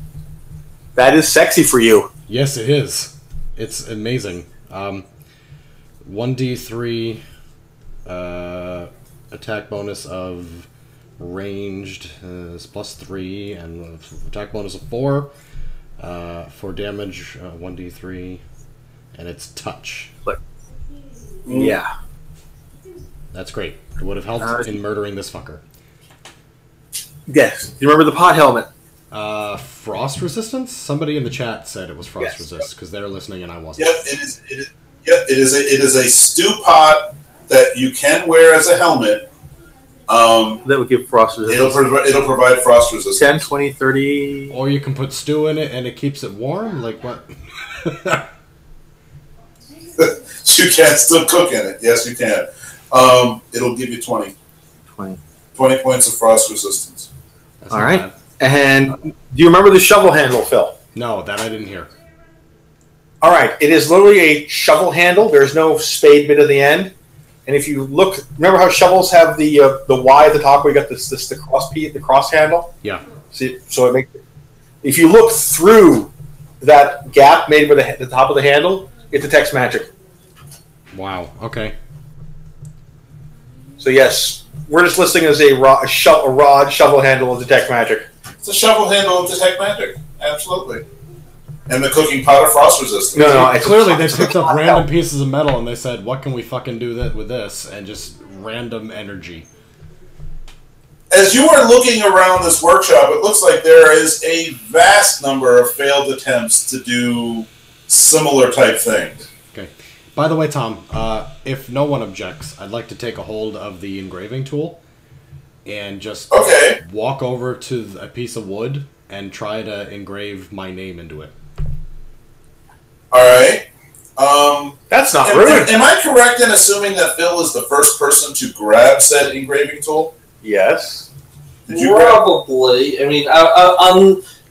That is sexy for you. Yes, it is. It's amazing. 1d3 attack bonus of ranged is +3, and attack bonus of 4 for damage 1d3, and it's touch. Yeah. That's great. It would have helped in murdering this fucker. Yes. You remember the pot helmet? Frost resistance? Somebody in the chat said it was frost resist because they're listening and I wasn't. Yep, it is a stew pot that you can wear as a helmet. That would give frost resistance. It'll provide frost resistance. 10, 20, 30. Or you can put stew in it and it keeps it warm? Like what? You can still cook in it. Yes, you can. It'll give you 20 points of frost resistance. That's all right. Bad. And do you remember the shovel handle, Phil? No, that I didn't hear. All right. It is literally a shovel handle. There's no spade bit at the end. And if you look, remember how shovels have the Y at the top where you got the cross handle? Yeah. See, so it makes. If you look through that gap made by the top of the handle, it detects magic. Wow. Okay. So yes, we're just listing as a rod shovel handle will detect magic. It's a shovel handle will detect magic. Absolutely. And the cooking pot of frost resistance. No. Clearly, they picked up random pieces of metal and they said, "What can we fucking do with this?" And just random energy. As you are looking around this workshop, it looks like there is a vast number of failed attempts to do similar type things. Okay. By the way, Tom, if no one objects, I'd like to take a hold of the engraving tool and just walk over to a piece of wood and try to engrave my name into it. All right. That's not rude. Am I correct in assuming that Phil is the first person to grab said engraving tool? Yes. Probably. I mean,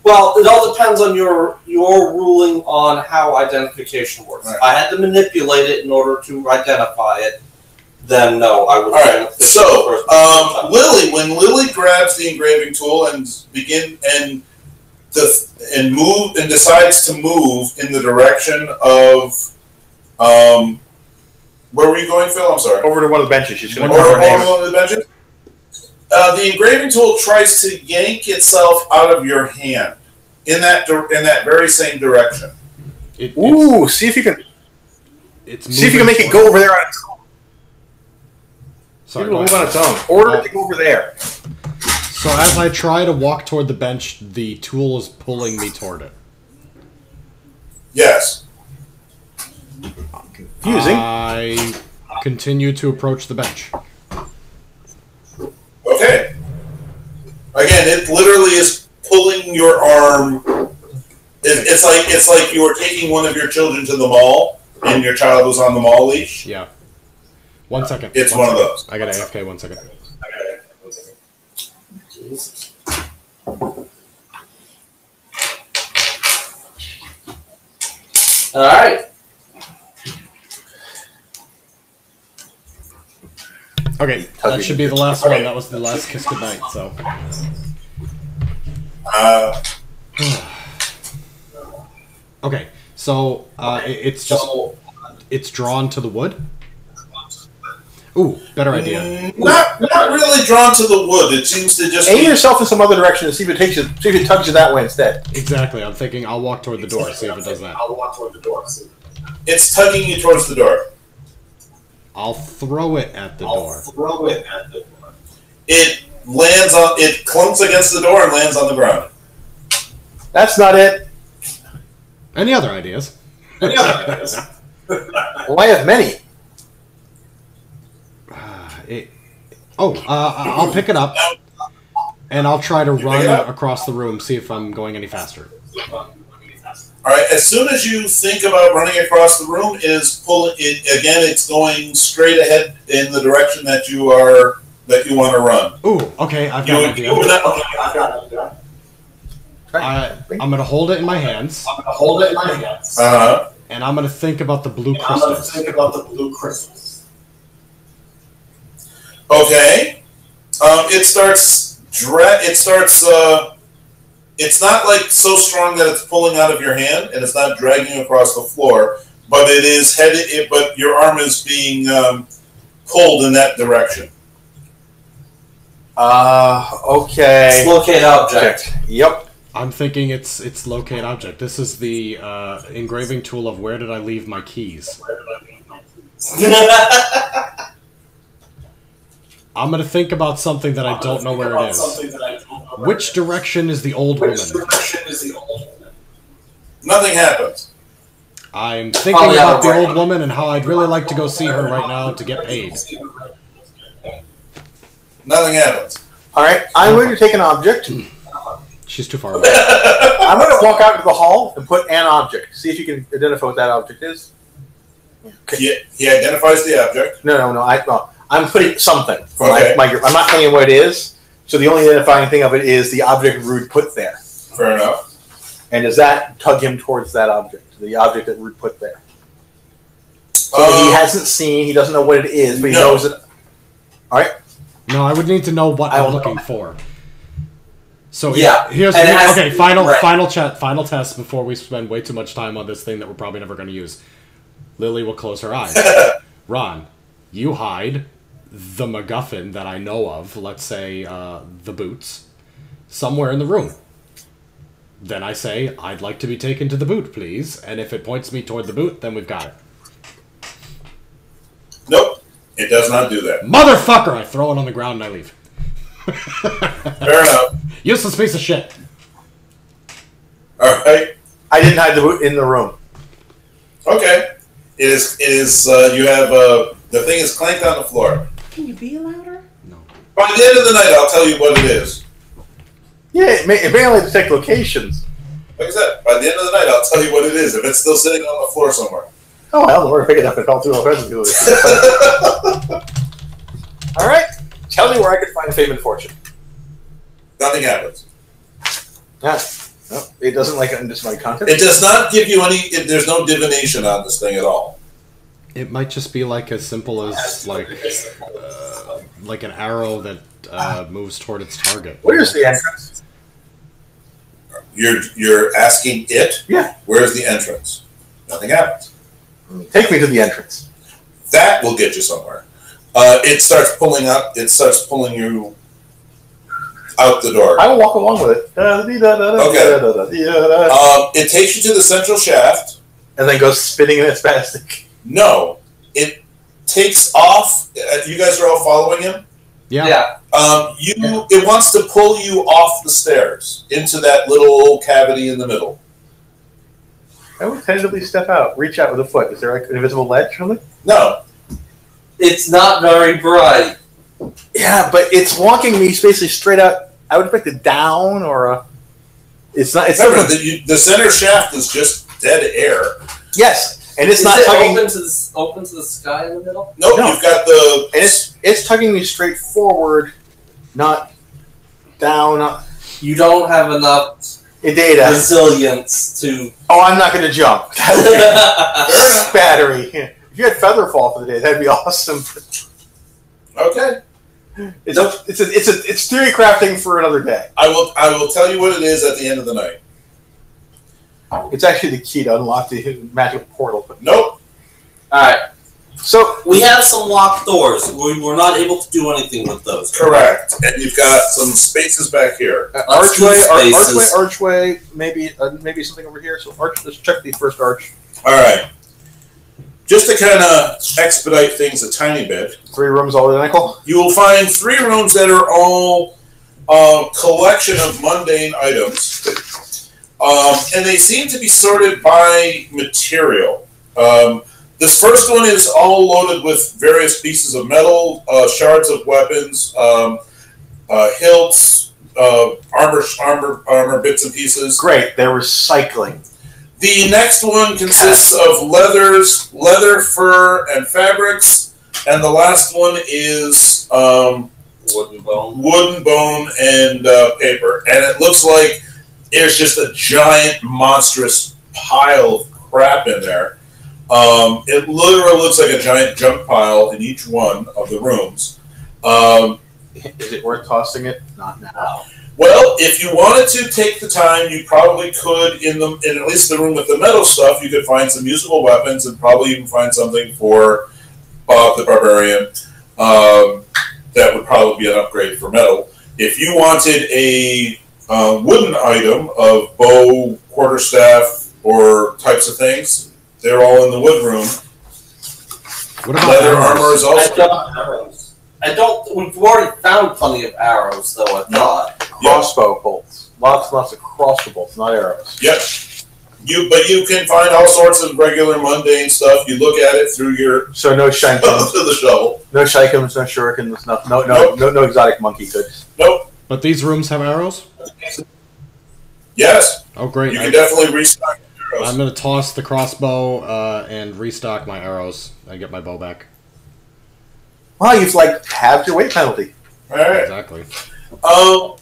well, it all depends on your ruling on how identification works. Right. If I had to manipulate it in order to identify it, then no, I would. All right. So, when Lily grabs the engraving tool and decides to move in the direction of, where were you going, Phil? I'm sorry. Over to one of the benches. She's going to over one of the benches. The engraving tool tries to yank itself out of your hand in that very same direction. See if you can. See if you can make it go over there on its own. Sorry, move on its own. Order it to go over there. So as I try to walk toward the bench, the tool is pulling me toward it. Yes. Confusing. I continue to approach the bench. Okay. Again, it literally is pulling your arm. It's like you were taking one of your children to the mall, and your child was on the mall leash. Yeah. 1 second. It's one of those. I got AFK. 1 second. Jesus. All right. Okay, that should be the last one. That was the last kiss goodnight, so. Okay, so it's just it's drawn to the wood. Ooh, better idea. Not really drawn to the wood. It seems to just aim yourself in some other direction and see if it takes you. See if it tugs you that way instead. Exactly. I'm thinking I'll walk toward the door. See if it does that. I'll walk toward the door. It's tugging you towards the door. I'll throw it at the door. Throw it at the door. It lands on. It clunks against the door and lands on the ground. That's not it. Any other ideas? Any other ideas? Well, I have many. I'll pick it up, and I'll try to run across the room, see if I'm going any faster. Alright, as soon as you think about running across the room, it's going straight ahead in the direction that you want to run. Ooh, okay, I've got an idea. I'm gonna hold it in my hands. Uh-huh. And I'm gonna think about the blue crystals. Okay. It's not like so strong that it's pulling out of your hand, and it's not dragging across the floor, but it is headed. But your arm is being pulled in that direction. Okay. It's locate object. Yep. I'm thinking it's locate object. This is the engraving tool of where did I leave my keys. I'm going to think about something that I don't know where it is. Which direction is the old woman? Nothing happens. I'm thinking about the old woman and how I'd really like to go see her right now to get paid. Nothing happens. Alright, I'm going to take an object. She's too far away. I'm going to walk out into the hall and put an object. See if you can identify what that object is. Okay. He identifies the object. No. I'm putting something. Okay. I'm not telling you what it is. So the only identifying thing of it is the object Rude put there. Fair enough. And does that tug him towards that object? The object that Rude put there. So he hasn't seen, he doesn't know what it is, but he knows it. Alright? No, I would need to know what I'm looking for. So here's final test before we spend way too much time on this thing that we're probably never going to use. Lily will close her eyes. Ron, you hide the MacGuffin that I know of, let's say the boots, somewhere in the room. Then I say, I'd like to be taken to the boot, please. And if it points me toward the boot, then we've got it. Nope, it does not do that. Motherfucker! I throw it on the ground and I leave. Fair enough. Useless piece of shit. Alright. I didn't hide the boot in the room. Okay. It is, you have, the thing is clanked on the floor. Can you be louder? No. By the end of the night, I'll tell you what it is. Yeah, it may only detect locations. Like I said, by the end of the night, I'll tell you what it is, if it's still sitting on the floor somewhere. Oh, well, we're picking up and call through all kinds of people. Alright, tell me where I can find fame and fortune. Nothing happens. Yeah. No, it doesn't like undiscovered content. It does not give you any, there's no divination on this thing at all. It might just be like as simple as like an arrow that moves toward its target. Where's the entrance? You're asking it? Yeah. Where's the entrance? Nothing happens. Take me to the entrance. That will get you somewhere. It starts pulling up. It starts pulling you out the door. I will walk along with it. Okay. It takes you to the central shaft. And then goes spinning in its spastic. No. It takes off. You guys are all following him? Yeah. It wants to pull you off the stairs into that little cavity in the middle. I would tentatively step out, reach out with a foot. Is there like an invisible ledge or something? No. It's not very bright. Yeah, but it's walking me basically straight out. I would expect it down or a... It's not... It's remember, the center shaft is just dead air. Yes, and it's Is not it tugging... open to the sky in the middle? Nope, No. You've got the... And it's tugging me straight forward, not down. Not... You don't have enough Data. resilience to... Oh, I'm not going to jump. Battery. If you had Featherfall for the day, that'd be awesome. Okay. It's theory crafting for another day. I will tell you what it is at the end of the night. It's actually the key to unlock the magical portal. Nope. Alright. So We have some locked doors. We were not able to do anything with those. Correct. And you've got some spaces back here. archway, maybe something over here. So let's check the first arch. All right. Just to kind of expedite things a tiny bit, 3 rooms all identical. you will find 3 rooms that are all collection of mundane items, and they seem to be sorted by material. This first one is all loaded with various pieces of metal, shards of weapons, hilts, armor bits and pieces. Great, they're recycling. The next one consists of leather, fur, and fabrics, and the last one is Wooden bone. wooden bone and paper. And it looks like there's just a giant, monstrous pile of crap in there. It literally looks like a giant junk pile in each one of the rooms. Is it worth tossing it? Not now. Well, if you wanted to take the time, you probably could, in at least the room with the metal stuff, you could find some usable weapons and probably even find something for Bob the Barbarian. That would probably be an upgrade for metal. If you wanted a wooden item of bow, quarterstaff, or types of things, they're all in the wood room. What about Leather arrows? armor is also... We've already found plenty of arrows, though, I thought. Crossbow bolts. Lots of crossbow bolts, not arrows. Yep. But you can find all sorts of regular mundane stuff. You look at it through your... So no shankums. to the shovel. No shankums, no shurikens, no exotic monkey goods. Nope. But these rooms have arrows? Yes. Oh, great. You can definitely restock your arrows. I'm going to toss the crossbow and restock my arrows and get my bow back. Wow, you've halved your weight penalty. All right. Exactly. All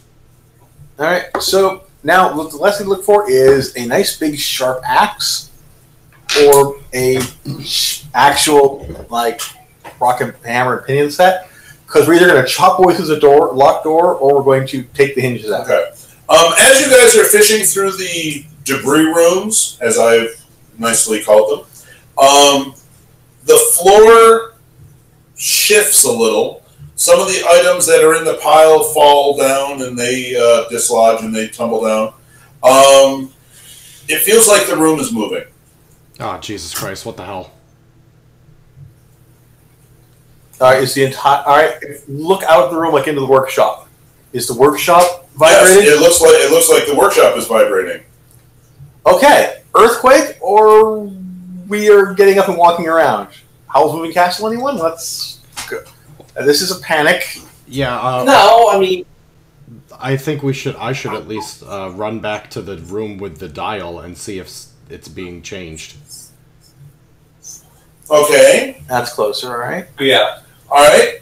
right. So now the last thing to look for is a nice big sharp axe, or a actual rock and hammer and pinion set. Because we're either going to chop away through the locked door, or we're going to take the hinges out. Okay. As you guys are fishing through the debris rooms, as I've nicely called them, the floor shifts a little. Some of the items that are in the pile fall down and they dislodge and they tumble down. It feels like the room is moving. Oh, Jesus Christ, what the hell? All right, all right, look out of the room into the workshop. Is the workshop vibrating? Yes, it looks like the workshop is vibrating. Okay, earthquake, or we are getting up and walking around. Howl's Moving Castle, anyone? Let's go. This is a panic. Yeah. No, I mean, I think I should at least run back to the room with the dial and see if it's being changed. Okay. That's closer, all right? yeah. All right.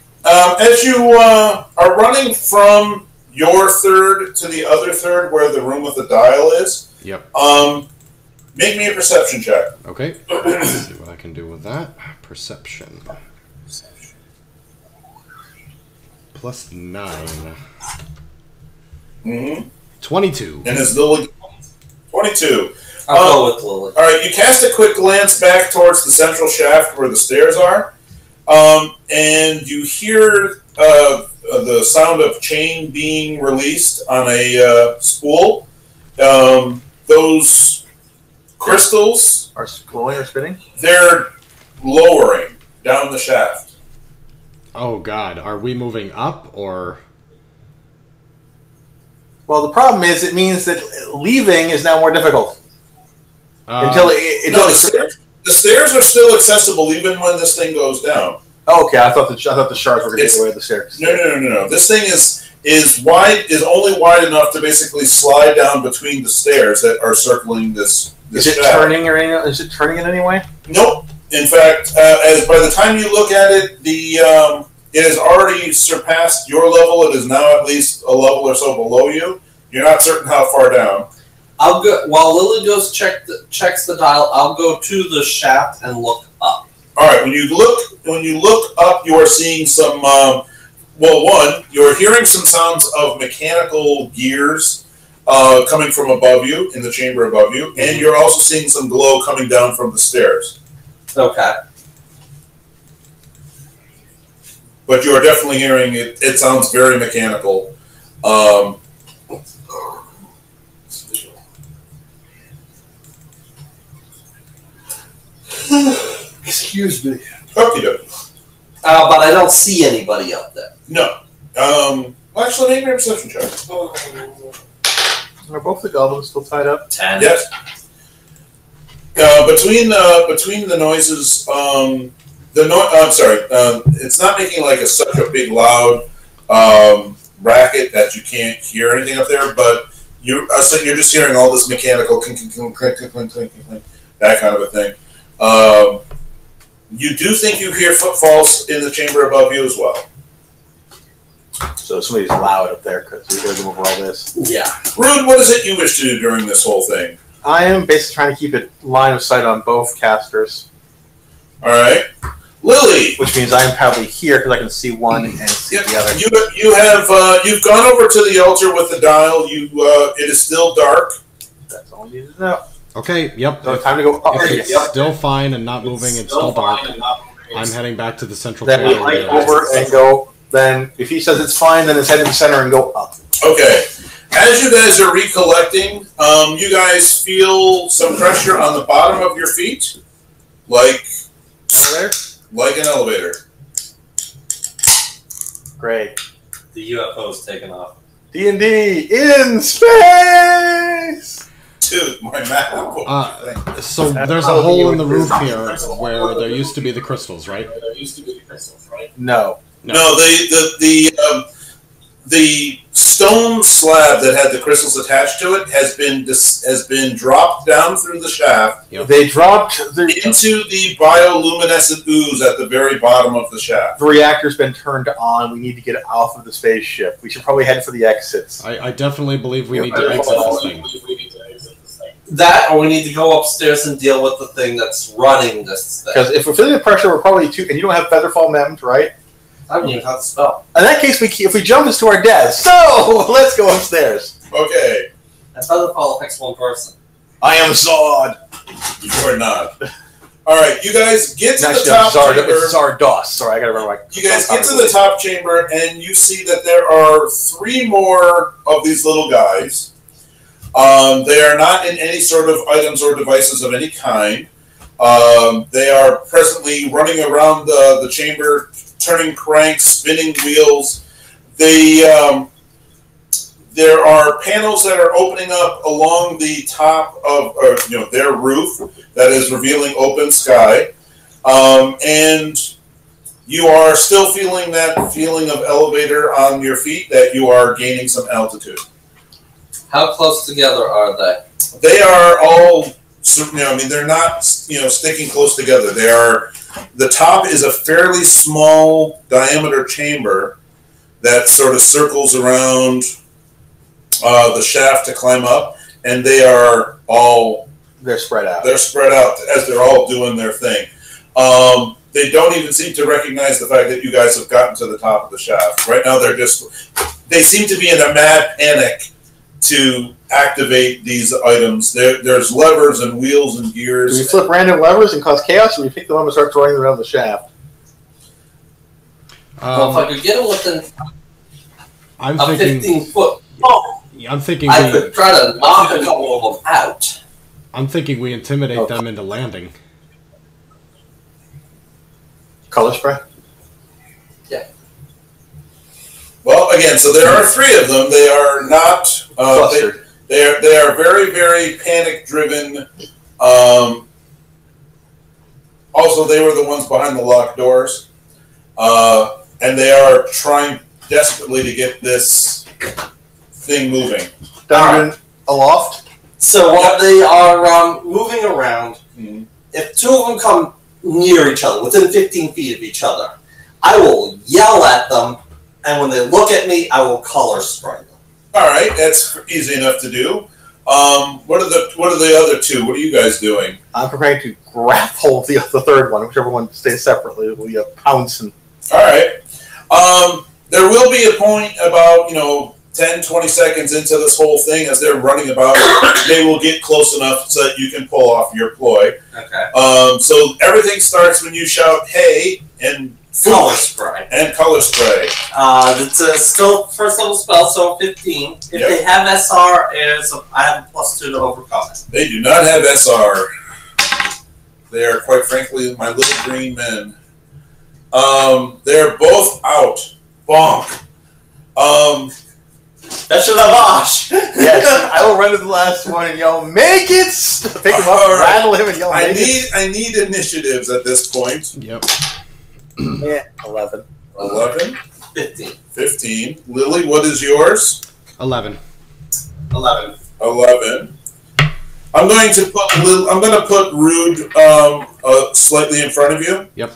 As you are running from your third to the other third, where the room with the dial is, Yep. make me a perception check. Okay. Let's see what I can do with that. Perception. Plus 9. Mm-hmm. 22. And is Lily 22? I'll go with Lily. All right, you cast a quick glance back towards the central shaft where the stairs are, and you hear the sound of chain being released on a spool. Those crystals Are glowing or spinning? they're lowering down the shaft. Oh God, are we moving up or? Well, the problem is it means that leaving is now more difficult. Until the stairs are still accessible even when this thing goes down. Okay, I thought the shards were going to get away the stairs. No. This thing is only wide enough to basically slide down between the stairs that are circling this. Is it shaft. turning or any? Is it turning in any way? Nope. In fact, as by the time you look at it, it has already surpassed your level. It is now at least a level or so below you. You're not certain how far down. I'll go while Lily goes checks the dial. I'll go to the shaft and look up. All right. When you look up, you are seeing some. You're hearing some sounds of mechanical gears coming from above you in the chamber above you, and you're also seeing some glow coming down from the stairs. Okay. but you are definitely hearing it. It sounds very mechanical. Excuse me. Okay, but I don't see anybody up there. no. Well, actually, make your perception check. Are both the goblins still tied up? 10. Yes. Between the noises, I'm sorry. It's not making like such a big loud racket that you can't hear anything up there, but you're just hearing all this mechanical clink, clink, clink, clink, clink, clink, clink, that kind of a thing. You do think you hear footfalls in the chamber above you as well. So somebody's loud up there because we heard them over all this. Yeah. Rude, what is it you wish to do during this whole thing? I am basically trying to keep it line of sight on both casters. All right. Lily! Which means I'm probably here because I can see one and see the other. You've gone over to the altar with the dial. It is still dark. That's all I need to know. Okay, yep. So time to go up. If it's still fine and not moving, it's still dark. I'm heading back to the central Then we chamber. light over and go. Then if he says it's fine, then it's head to the center and go up. Okay. As you guys are recollecting, you guys feel some pressure on the bottom of your feet, like an elevator. Great. The UFO's taken off. D&D in space. Dude, my map. So there's a hole in the roof here where there used to be the crystals, right? No. No, the stone slab that had the crystals attached to it has been dropped down through the shaft. Yep. They dropped into the bioluminescent ooze at the very bottom of the shaft. The reactor's been turned on. We need to get it off of the spaceship. We should probably head for the exits. I definitely believe we need to exit this thing. That, or we need to go upstairs and deal with the thing that's running this thing. Because if we're feeling the pressure, we're probably too. And you don't have Featherfall Mems, right? I don't even have the spell. In that case, if we jump, it's to our death. So let's go upstairs. Okay. And Featherfall affects one person. I am Zod. You are not. All right, you guys get to the Actually, top chamber. It's Zardos. Sorry, I gotta remember my. You guys get to the top chamber, and you see that there are 3 more of these little guys. They are not in any sort of items or devices of any kind. They are presently running around the chamber, turning cranks, spinning wheels. There are panels that are opening up along the top of their roof that is revealing open sky. And you are still feeling that feeling of elevator on your feet, that you are gaining some altitude. How close together are they? They are all, they're not, sticking close together. The top is a fairly small diameter chamber that sort of circles around the shaft to climb up, and they are all... They're spread out. They're spread out as they're all doing their thing. They don't even seem to recognize the fact that you guys have gotten to the top of the shaft. Right now, they seem to be in a mad panic to activate these items. There's levers and wheels and gears. Do we flip random levers and cause chaos, or we pick them up and start throwing them around the shaft? Well, if I could get them within I'm a thinking 15-foot, I'm thinking I could try to knock a couple of them out. I'm thinking we intimidate them into landing. Color spray? Yeah. Well, again, so there are 3 of them. They are not... They are very, very panic-driven. Also, they were the ones behind the locked doors. And they are trying desperately to get this thing moving. Down aloft? So while they are moving around, if 2 of them come near each other, within 15 feet of each other, I will yell at them, and when they look at me, I will color spray them. All right, that's easy enough to do. What are the other 2? What are you guys doing? I'm preparing to grapple the third one, whichever one stays separately. We'll pounce and... All right. There will be a point about, 10, 20 seconds into this whole thing, as they're running about, they will get close enough so that you can pull off your ploy. Okay. So everything starts when you shout, hey, and Color spray. And color spray. It's a still first level spell, so 15. If they have SR, I have a +2 to overcome it. They do not have SR. They are, quite frankly, my little green men. They're both out. Bonk. That's your lavash. Yes, I will run to the last one and yell, make it! Pick him up, rattle him, and yell, make it. I need initiatives at this point. Yep. Yeah, 11. 11. 15. 15. Lily, what is yours? 11. 11. 11. I'm going to put Rude slightly in front of you. Yep.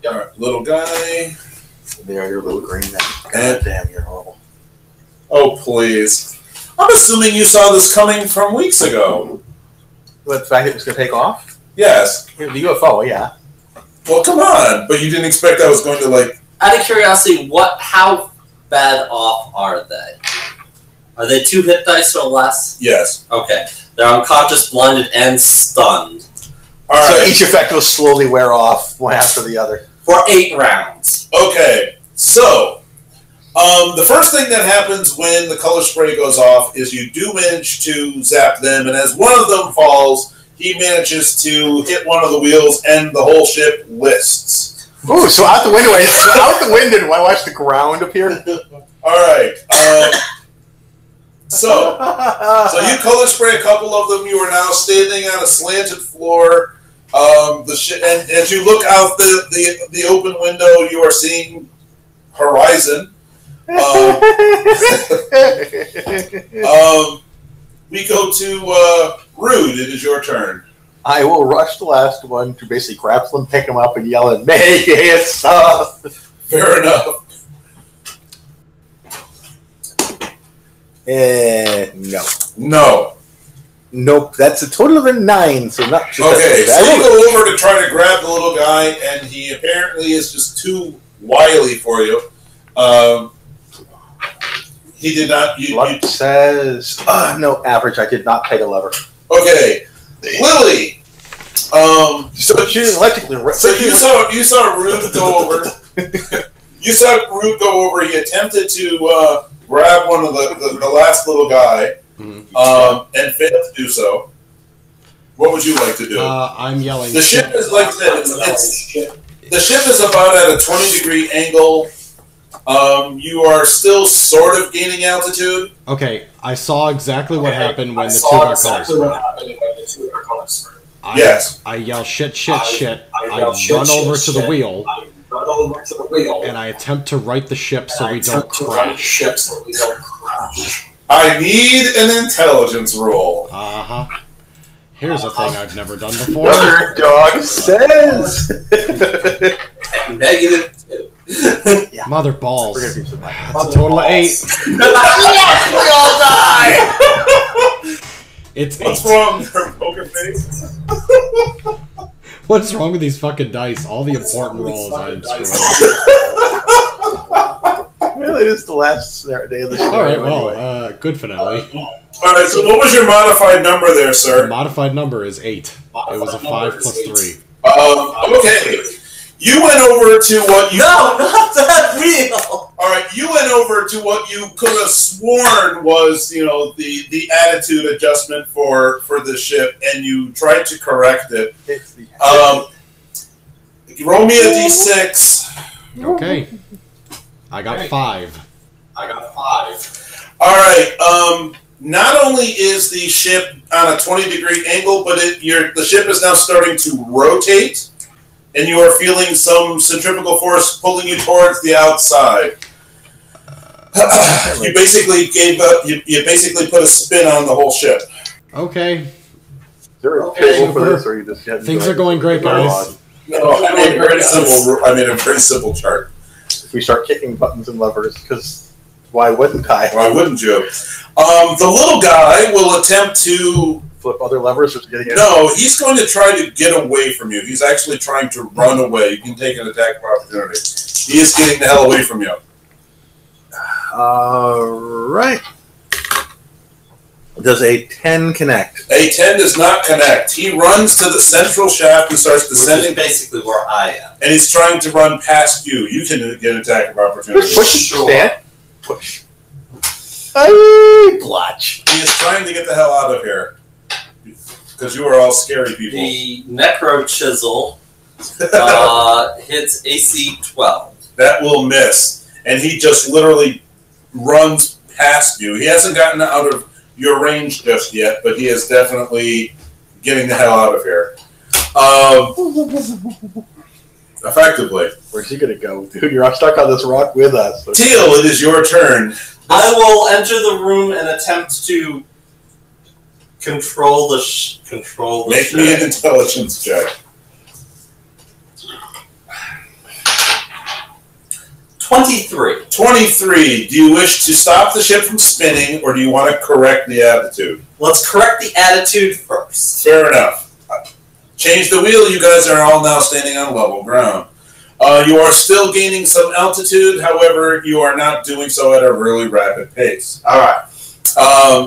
All right, little guy. There, your little green man. And damn, you're horrible. Oh, please. I'm assuming you saw this coming from weeks ago. What, the fact that it was going to take off? Yes. The UFO, yeah. Well, come on. But you didn't expect I was going to, like... Out of curiosity, how bad off are they? Are they 2 hit dice or less? Yes. Okay. They're unconscious, blinded, and stunned. All right. So each effect will slowly wear off one after the other. For 8 rounds. Okay. So, the first thing that happens when the color spray goes off is you do manage to zap them, and as one of them falls, he manages to hit one of the wheels, and the whole ship lists. Ooh, so out the window, do I watch the ground appear? All right. So you color spray a couple of them. You are now standing on a slanted floor. And as you look out the open window, you are seeing horizon. We go to Rude. It is your turn. I will rush the last one to basically grapple him, pick him up, and yell and make it stop. Fair enough. No. No. Nope. That's a total of a 9, so not just okay. So you go over to try to grab the little guy, and he apparently is just too wily for you. He did not. Luck says no average. I did not peg a lever. Okay, Lily. So she's electrically. So you saw Rude go over. You saw Rude go over. He attempted to grab one of the last little guy, and failed to do so. What would you like to do? I'm yelling. The ship is like this. The ship is about at a 20-degree angle. You are still sort of gaining altitude. Okay, I saw exactly what happened when the 2 dark colors spread. Yes. I yell shit, shit, shit. I run over to the wheel. And I attempt to right the ship so we don't crash. I need an intelligence roll. Uh-huh. Here's a thing I've never done before. Your dog says. -2. Yeah. Mother balls. That's a total of 8. We all die! It's What's 8. wrong with her poker face? What's wrong with these fucking dice? All the important rolls I'm screwing. Really, this is the last day of the show. Alright, well, good finale. Alright, so what was your modified number there, sir? The modified number is 8. It was a 5 plus 3. Okay. You went over to what you... No, not that wheel! Alright, you went over to what you could have sworn was, the attitude adjustment for the ship, and you tried to correct it. Roll me a d6. Okay. I got 5. Alright, not only is the ship on a 20-degree angle, but the ship is now starting to rotate, and you are feeling some centrifugal force pulling you towards the outside. You basically you basically put a spin on the whole ship. Okay. Is there a table for this, or you just things are going great, guys. No, I made a very simple chart. If we start kicking buttons and levers, because why wouldn't I? Why wouldn't you? The little guy will attempt to flip other levers. No, he's going to try to get away from you. He's actually trying to run away. You can take an attack of opportunity. He is getting the hell away from you. Right. Does a 10 connect? A 10 does not connect. He runs to the central shaft and starts descending. Which is basically where I am. And he's trying to run past you. You can get an attack of opportunity. Push, Sure. stand, push. Hey, blotch. He is trying to get the hell out of here. Because you are all scary people. The Necro Chisel hits AC 12. That will miss. And he just literally runs past you. He hasn't gotten out of your range just yet, but he is definitely getting the hell out of here. Effectively. Where's he gonna go, dude? You're stuck on this rock with us. Teal, it is your turn. I will enter the room and attempt to control the Make me an intelligence check. 23. 23. Do you wish to stop the ship from spinning, or do you want to correct the attitude? Let's correct the attitude first. Fair enough. Change the wheel. You guys are all now standing on level ground. You are still gaining some altitude. However, you are not doing so at a really rapid pace. All right.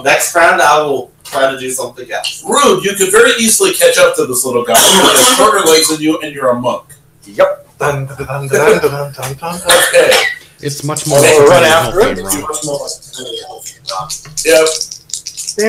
Next round, I will try to do something else. Rude, you could very easily catch up to this little guy. He has shorter legs than you, and you're a monk. Yep. Dun, dun, dun, dun, dun, dun, dun. Okay. It's much more. We'll run after healthy, him. Ron. Yep. Yeah. Are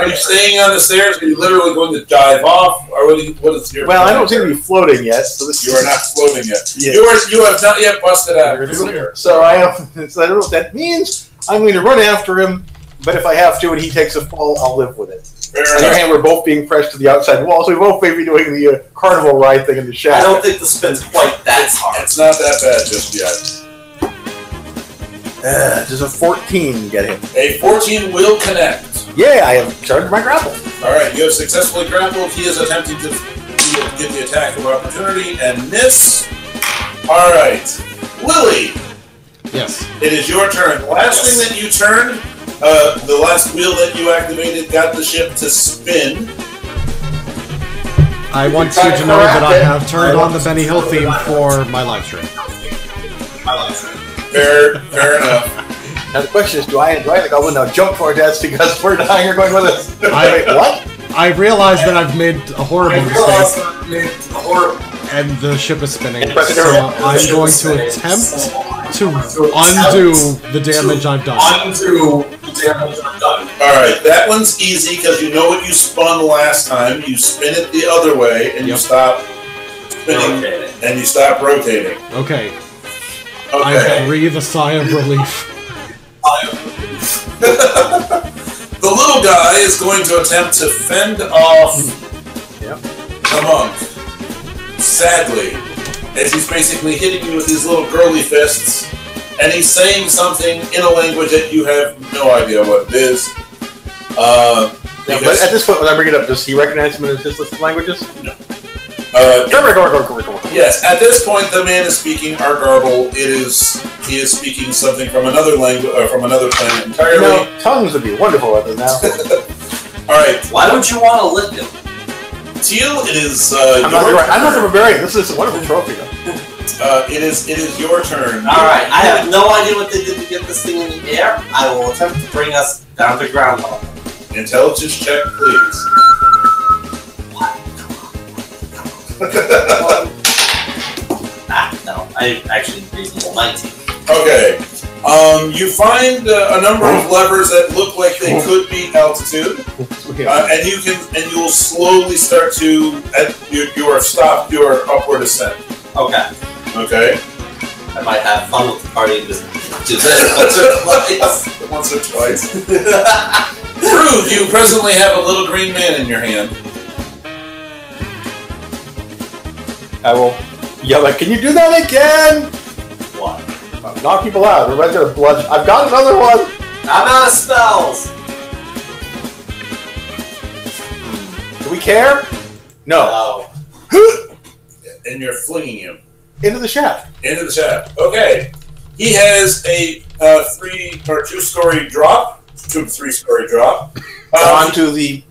you staying on the stairs? Are you literally going to dive off? Or what is your Well, I plan don't seem to there? be floating yet, so this You are not floating yet. Yeah. You have not yet busted out of this here. So I don't know what that means. I'm going to run after him, but if I have to and he takes a fall, I'll live with it. Fair On the other enough. hand, we're both being pressed to the outside wall, so we both may be doing the carnival ride thing in the I shaft. don't think the spin's quite that hard. It's not that bad just yet. Does a 14 get him? A 14 will connect. Yeah, I have started my grapple. All right, you have successfully grappled. He is attempting to get the attack of opportunity and miss. All right, Lily, Yes. it is your turn. Last thing that you turned, the last wheel that you activated got the ship to spin. I want you to know that I have turned on the Benny Hill theme for my live stream. Fair enough. Now the question is, do I think I will now jump for our deaths because we're dying or going with us? Wait, what? I realize that I've made a horrible mistake, and the ship is spinning, so I'm going to attempt to undo the damage I've done. Alright, that one's easy because you know what you spun last time. You spin it the other way and you stop spinning and you stop rotating. Okay. I Okay. breathe a sigh of relief. The little guy is going to attempt to fend off the monk. Sadly, as he's basically hitting you with these little girly fists, and he's saying something in a language that you have no idea what it is. Yeah, but at this point, when I bring it up, does he recognize him in his list of languages? No. Yes. Yes, at this point, the man is speaking our garble. He is speaking something from another language, from another planet entirely. You know, tongues would be wonderful at this now. All right, Why would you want to lick him? Teal. It is. I'm not the barbarian. This is a wonderful trophy, though. It is your turn. All right, I have no idea what they did to get this thing in the air. I will attempt to bring us down to ground level. Intelligence check, please. No, I actually reasonable 19. Okay. You find a number of levers that look like they could be altitude, and you will slowly start to you have stopped your upward ascent. Okay. Okay. I might have fun with the party and just do this Once or twice. Prove you presently have a little green man in your hand. I will yell like, can you do that again? What? Knock people out. Everybody's gonna blood. I've got another one. I'm out of spells! Do we care? No. Oh. And you're flinging him Into the shaft. into the shaft. Okay. He has a 3 or 2-story drop. 2 to 3-story drop. Onto the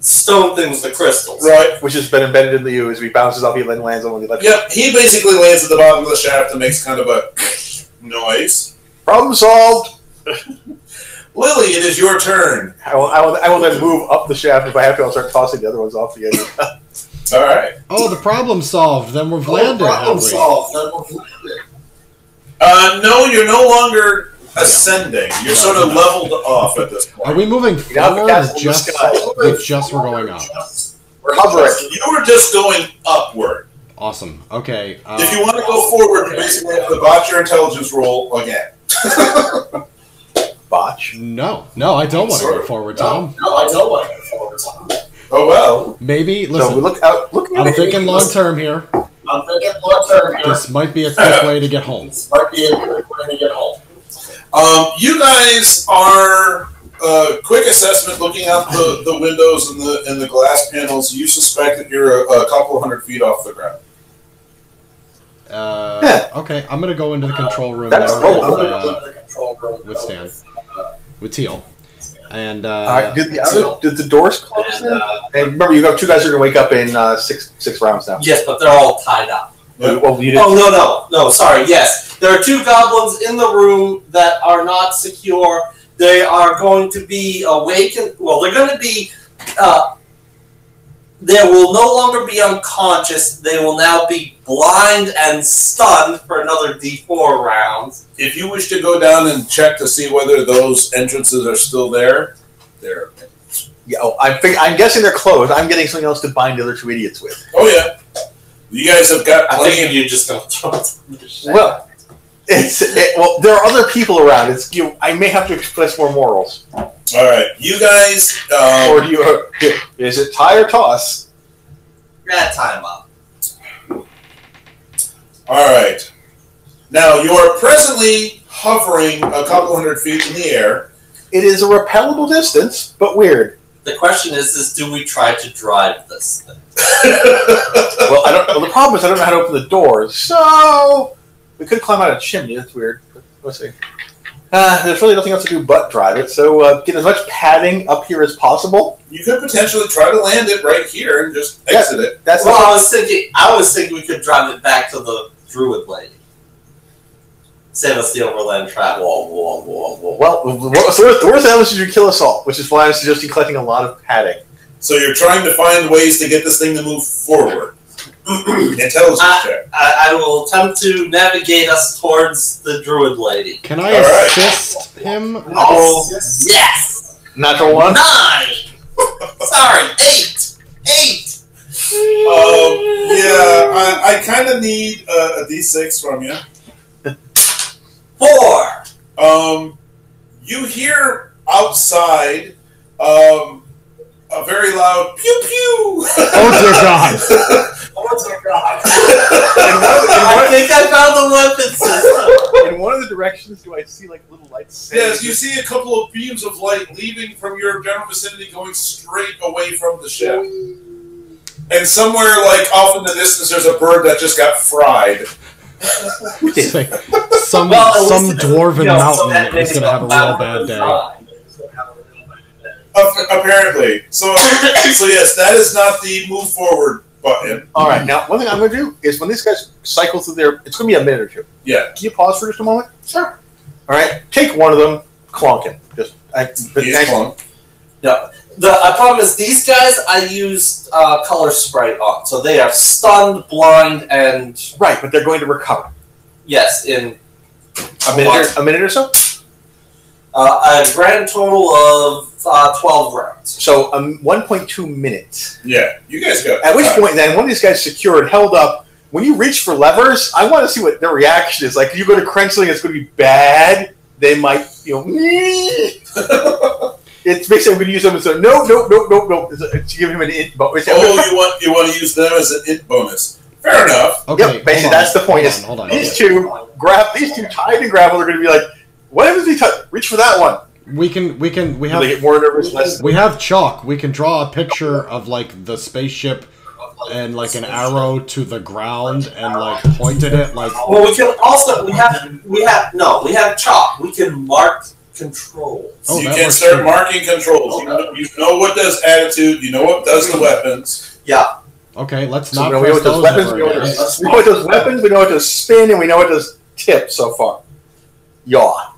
stone things to crystals. Right. Which has been embedded in the U as he bounces off, he then lands on when he left. Yep, he basically lands at the bottom of the shaft and makes kind of a noise. Problem solved. Lily, it is your turn. I will then move up the shaft. If I have to, I'll start tossing the other ones off the edge. All right. Oh, the problem solved. Then we've landed. Problem Have we? solved. Then we've landed. No, you're no longer ascending. You're sort of leveled off at this point. Are we moving Now the forward? Or castle in the just, sky. just we're going up. We're hovering. You were just going upward. Awesome. Okay. If you want to go forward, you basically have to botch your intelligence roll again. Botch. No, I don't want to go forward, Tom. No, I don't want to go forward, Tom. Oh well. Maybe. So Listen, we look out. Looking I'm at thinking long term here. I'm thinking long term here. This might be a quick way to get home. This might be a good way to get home. You guys are quick assessment. Looking out the windows and the glass panels, you suspect that you're a couple hundred feet off the ground. Okay, I'm gonna go into the control room That's with Stan, with Teal, and Alright, did the doors close then? And remember, you have two guys who are going to wake up in six rounds now. Yes, but they're all tied up. Well, you didn't. Oh, no, sorry, yes. There are two goblins in the room that are not secure. They are going to be awakened. Well, they're going to be... they will no longer be unconscious. They will now be blind and stunned for another D4 round. If you wish to go down and check to see whether those entrances are still there, they're... Yeah, I'm guessing they're closed. I'm getting something else to bind the other two idiots with. Oh, yeah. You guys have got I plenty think you're just going to throw it. Well, well, there are other people around. I may have to express more morals. All right, you guys. Or do you? Is it tie or toss? Time up. All right. Now you are presently hovering a couple hundred feet in the air. It is a repellable distance, but weird. The question is do we try to drive this thing? Well, the problem is I don't know how to open the doors, so we could climb out a chimney. That's weird. But let's see. There's really nothing else to do but drive it. So get as much padding up here as possible. You could potentially try to land it right here and just exit it. That's well, I was thinking we could drive it back to the Druid lady. Save us the overland travel. Well, the worst element is you kill us all, which is why I'm suggesting collecting a lot of padding. So you're trying to find ways to get this thing to move forward. Intelligence check. I will attempt to navigate us towards the Druid lady. Can I assist him? Oh, yes! Natural 1? 9! Sorry, 8! 8! Yeah, I kind of need a D6 from you. 4! You hear outside a very loud pew pew. Oh dear God! Oh dear God! I think I found the weapon system. In one of the directions, do I see like little lights? Yes, you see a couple of beams of light leaving from your general vicinity, going straight away from the ship. And somewhere, like off in the distance, there's a bird that just got fried. Some dwarven mountain is going to have a real bad day. Apparently. So yes, that is not the move forward button. All right. Now, one thing I'm going to do is when these guys cycle through there, it's going to be a minute or two. Yeah. Can you pause for just a moment? Sure. All right. Take one of them, clonk him. No. The problem is these guys I used color spray on, so they are stunned, blind, and right, but they're going to recover. Yes, in a minute or so. A grand total of 12 rounds. So 1.2 minutes. Yeah, you guys got. At which point, then, one of these guys secured, held up. When you reach for levers, I want to see what their reaction is. Like, if you go to crunch something that's going to be bad, they might, It's basically I'm going to use them as a no. To give him an int bonus. Oh, you want to use them as an int bonus? Fair enough. Okay, yep, basically that's the point. Hold on. These two tied and grapple are going to be like, what happens if they reach for that one? We have. They get more nervous. We have chalk. We can draw a picture of like the spaceship and like an arrow to the ground and like point at it like. Well, we can also we have chalk. We can mark controls. Oh, you that can works start too. marking controls. You know what does attitude. You know what does the weapons. Yeah. Okay, let's So not we know press what does those weapons, ever we know what again. does, we know what does weapons, we know what does spin, and we know what does tip so far. Yaw.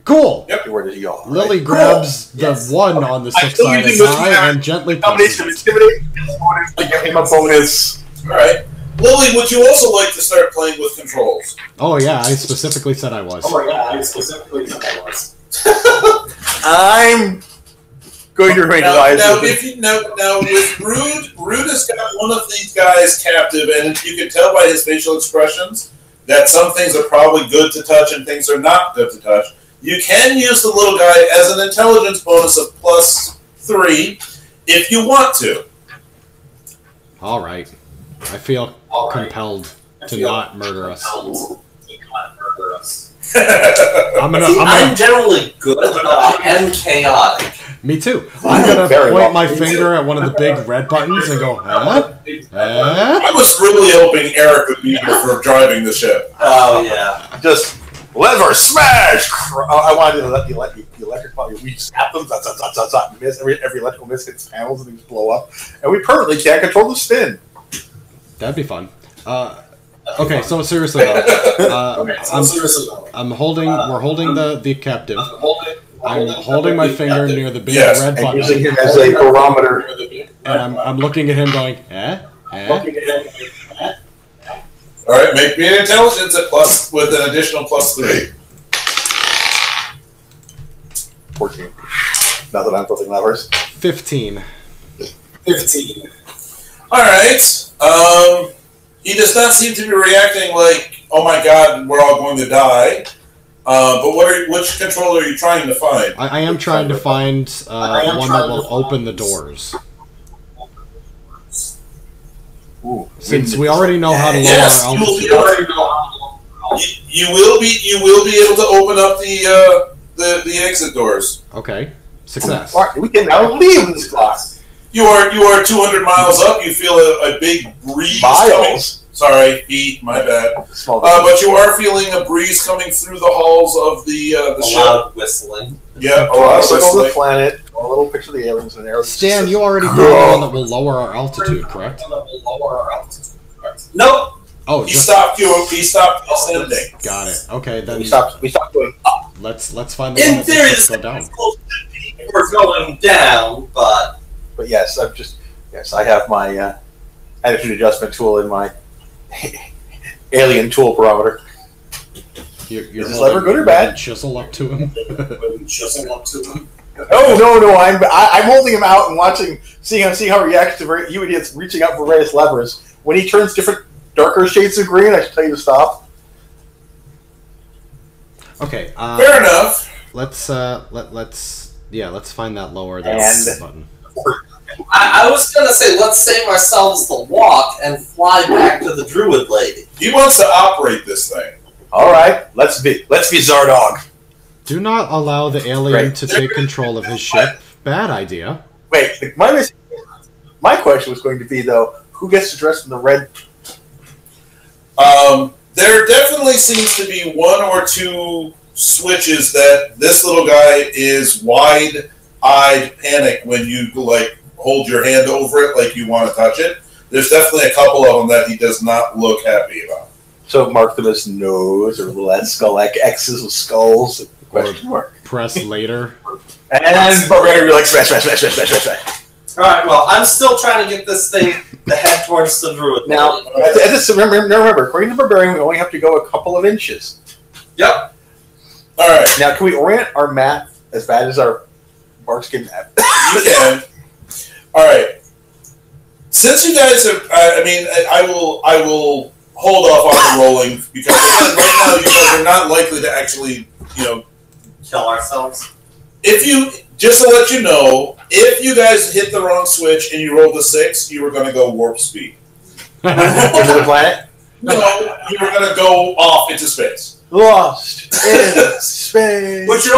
Cool. Yep. The word is yaw. Right? Lily grabs the Yes. 1 on the I'm still 6-sided using this die one. and gently Combination of presses it. intimidate and bonus to give him a bonus. All right, Lily. Would you also like to start playing with controls? Oh yeah, I specifically said I was. Oh yeah, I specifically said I was. I'm going to remain wise. Now, with Rude has got one of these guys captive, and you can tell by his facial expressions that some things are probably good to touch and things are not good to touch. You can use the little guy as an intelligence bonus of +3 if you want to. All right. I feel compelled to not murder us. I'm generally good, but I am chaotic. Me too. I'm gonna Very point well. my finger at one of the big red buttons and go, huh? Huh? I was really hoping Eric would be here for driving the ship. Oh, yeah. Just lever smash. I wanted to let the electric body. We snap them. Miss every electrical miss hits panels and things blow up, and we permanently can't control the spin. That'd be fun. Okay, so seriously though, we're holding the captive. I'm holding my finger near the big Yes, red And button, using him as a barometer. and I'm looking at him going, eh? All right, make me an intelligence at plus with an additional +3. 14. Now that I'm flipping levers. 15. 15. All right. He does not seem to be reacting like, "Oh my God, we're all going to die." But which controller are you trying to find? I am trying to find one that will open the doors. Ooh, Since we already know how to lower Yes, our you will altitude. You will be able to open up the exit doors. Okay. Success. All right, we can now leave this class. You are 200 miles up. You feel a big breeze. Miles. Sorry, feet. My bad. Small But you are feeling a breeze coming through the halls of the ship. Loud whistling. Yeah, Oh, a let's look over the whistling. planet. A little picture of the aliens and arrows. Stan, you already found one that will lower our altitude, correct? Nope. Oh, He just stopped you. He stopped ascending. got it. Okay, then We stopped going up. let's find the one In that theory, makes us this go down. is supposed to be we're going down, but But yes, I have my attitude adjustment tool in my alien tool barometer. You're Is this lever good or bad? Chisel up to him. No. I'm holding him out and seeing how he reacts to you idiots reaching out for various levers. When he turns different darker shades of green, I should tell you to stop. Okay. Fair enough. Let's find that lower And- button. I was gonna say let's save ourselves the walk and fly back to the druid lady. He wants to operate this thing. All right, let's be Zardog. Do not allow the alien to take control of his ship. Bad idea. Wait, my question was going to be though, who gets to dress in the red? There definitely seems to be one or two switches that this little guy is wide-eyed panic when you hold your hand over it like you want to touch it. There's definitely a couple of them that he does not look happy about. So mark them as nose or little skull like X's with skulls. Question mark. Press later. And we're gonna be like smash. Alright, well, I'm still trying to get this thing to head towards the druid Now, lady. remember, according to Barbarian, we only have to go a couple of inches. Yep. All right, Now, can we orient our map as bad as our Barkskin map? you can. All right. Since you guys are, I will hold off on the rolling because right now you guys are not likely to actually, Kill ourselves. if you just to let you know, if you guys hit the wrong switch and you rolled a 6, you were going to go warp speed. Into the planet? No, you were going to go off into space. Lost in space. Which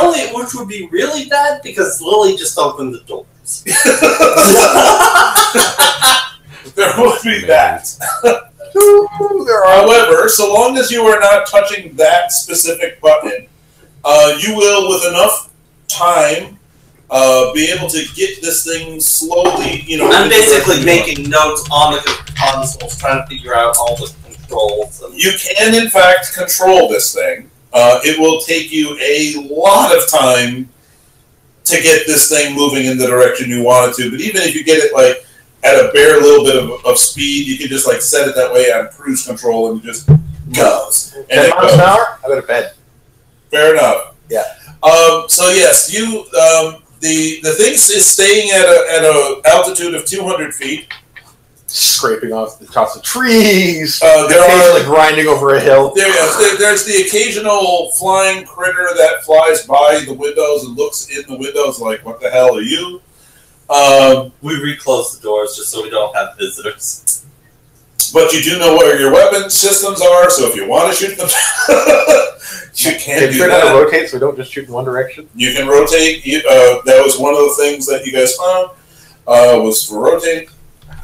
would be really bad because Lily just opened the doors. There would be that. There are However, so long as you are not touching that specific button, you will, with enough time, be able to get this thing slowly. I'm basically making notes on the consoles, trying to figure out all the controls. You can, in fact, control this thing. It will take you a lot of time to get this thing moving in the direction you want it to. But even if you get it like at a bare little bit of speed, you can just like set it that way on cruise control and it just goes. 10 miles an hour? I go to bed. Fair enough. Yeah. So yes, you the thing is staying at a altitude of 200 feet. Scraping off the tops of trees. There are grinding over a hill. There's the occasional flying critter that flies by the windows and looks in the windows like, "What the hell are you?" We reclose the doors just so we don't have visitors. But you do know where your weapon systems are, so if you want to shoot them, you can do that. To rotate, so we don't just shoot in one direction. You can rotate. That was one of the things that you guys found was for rotate.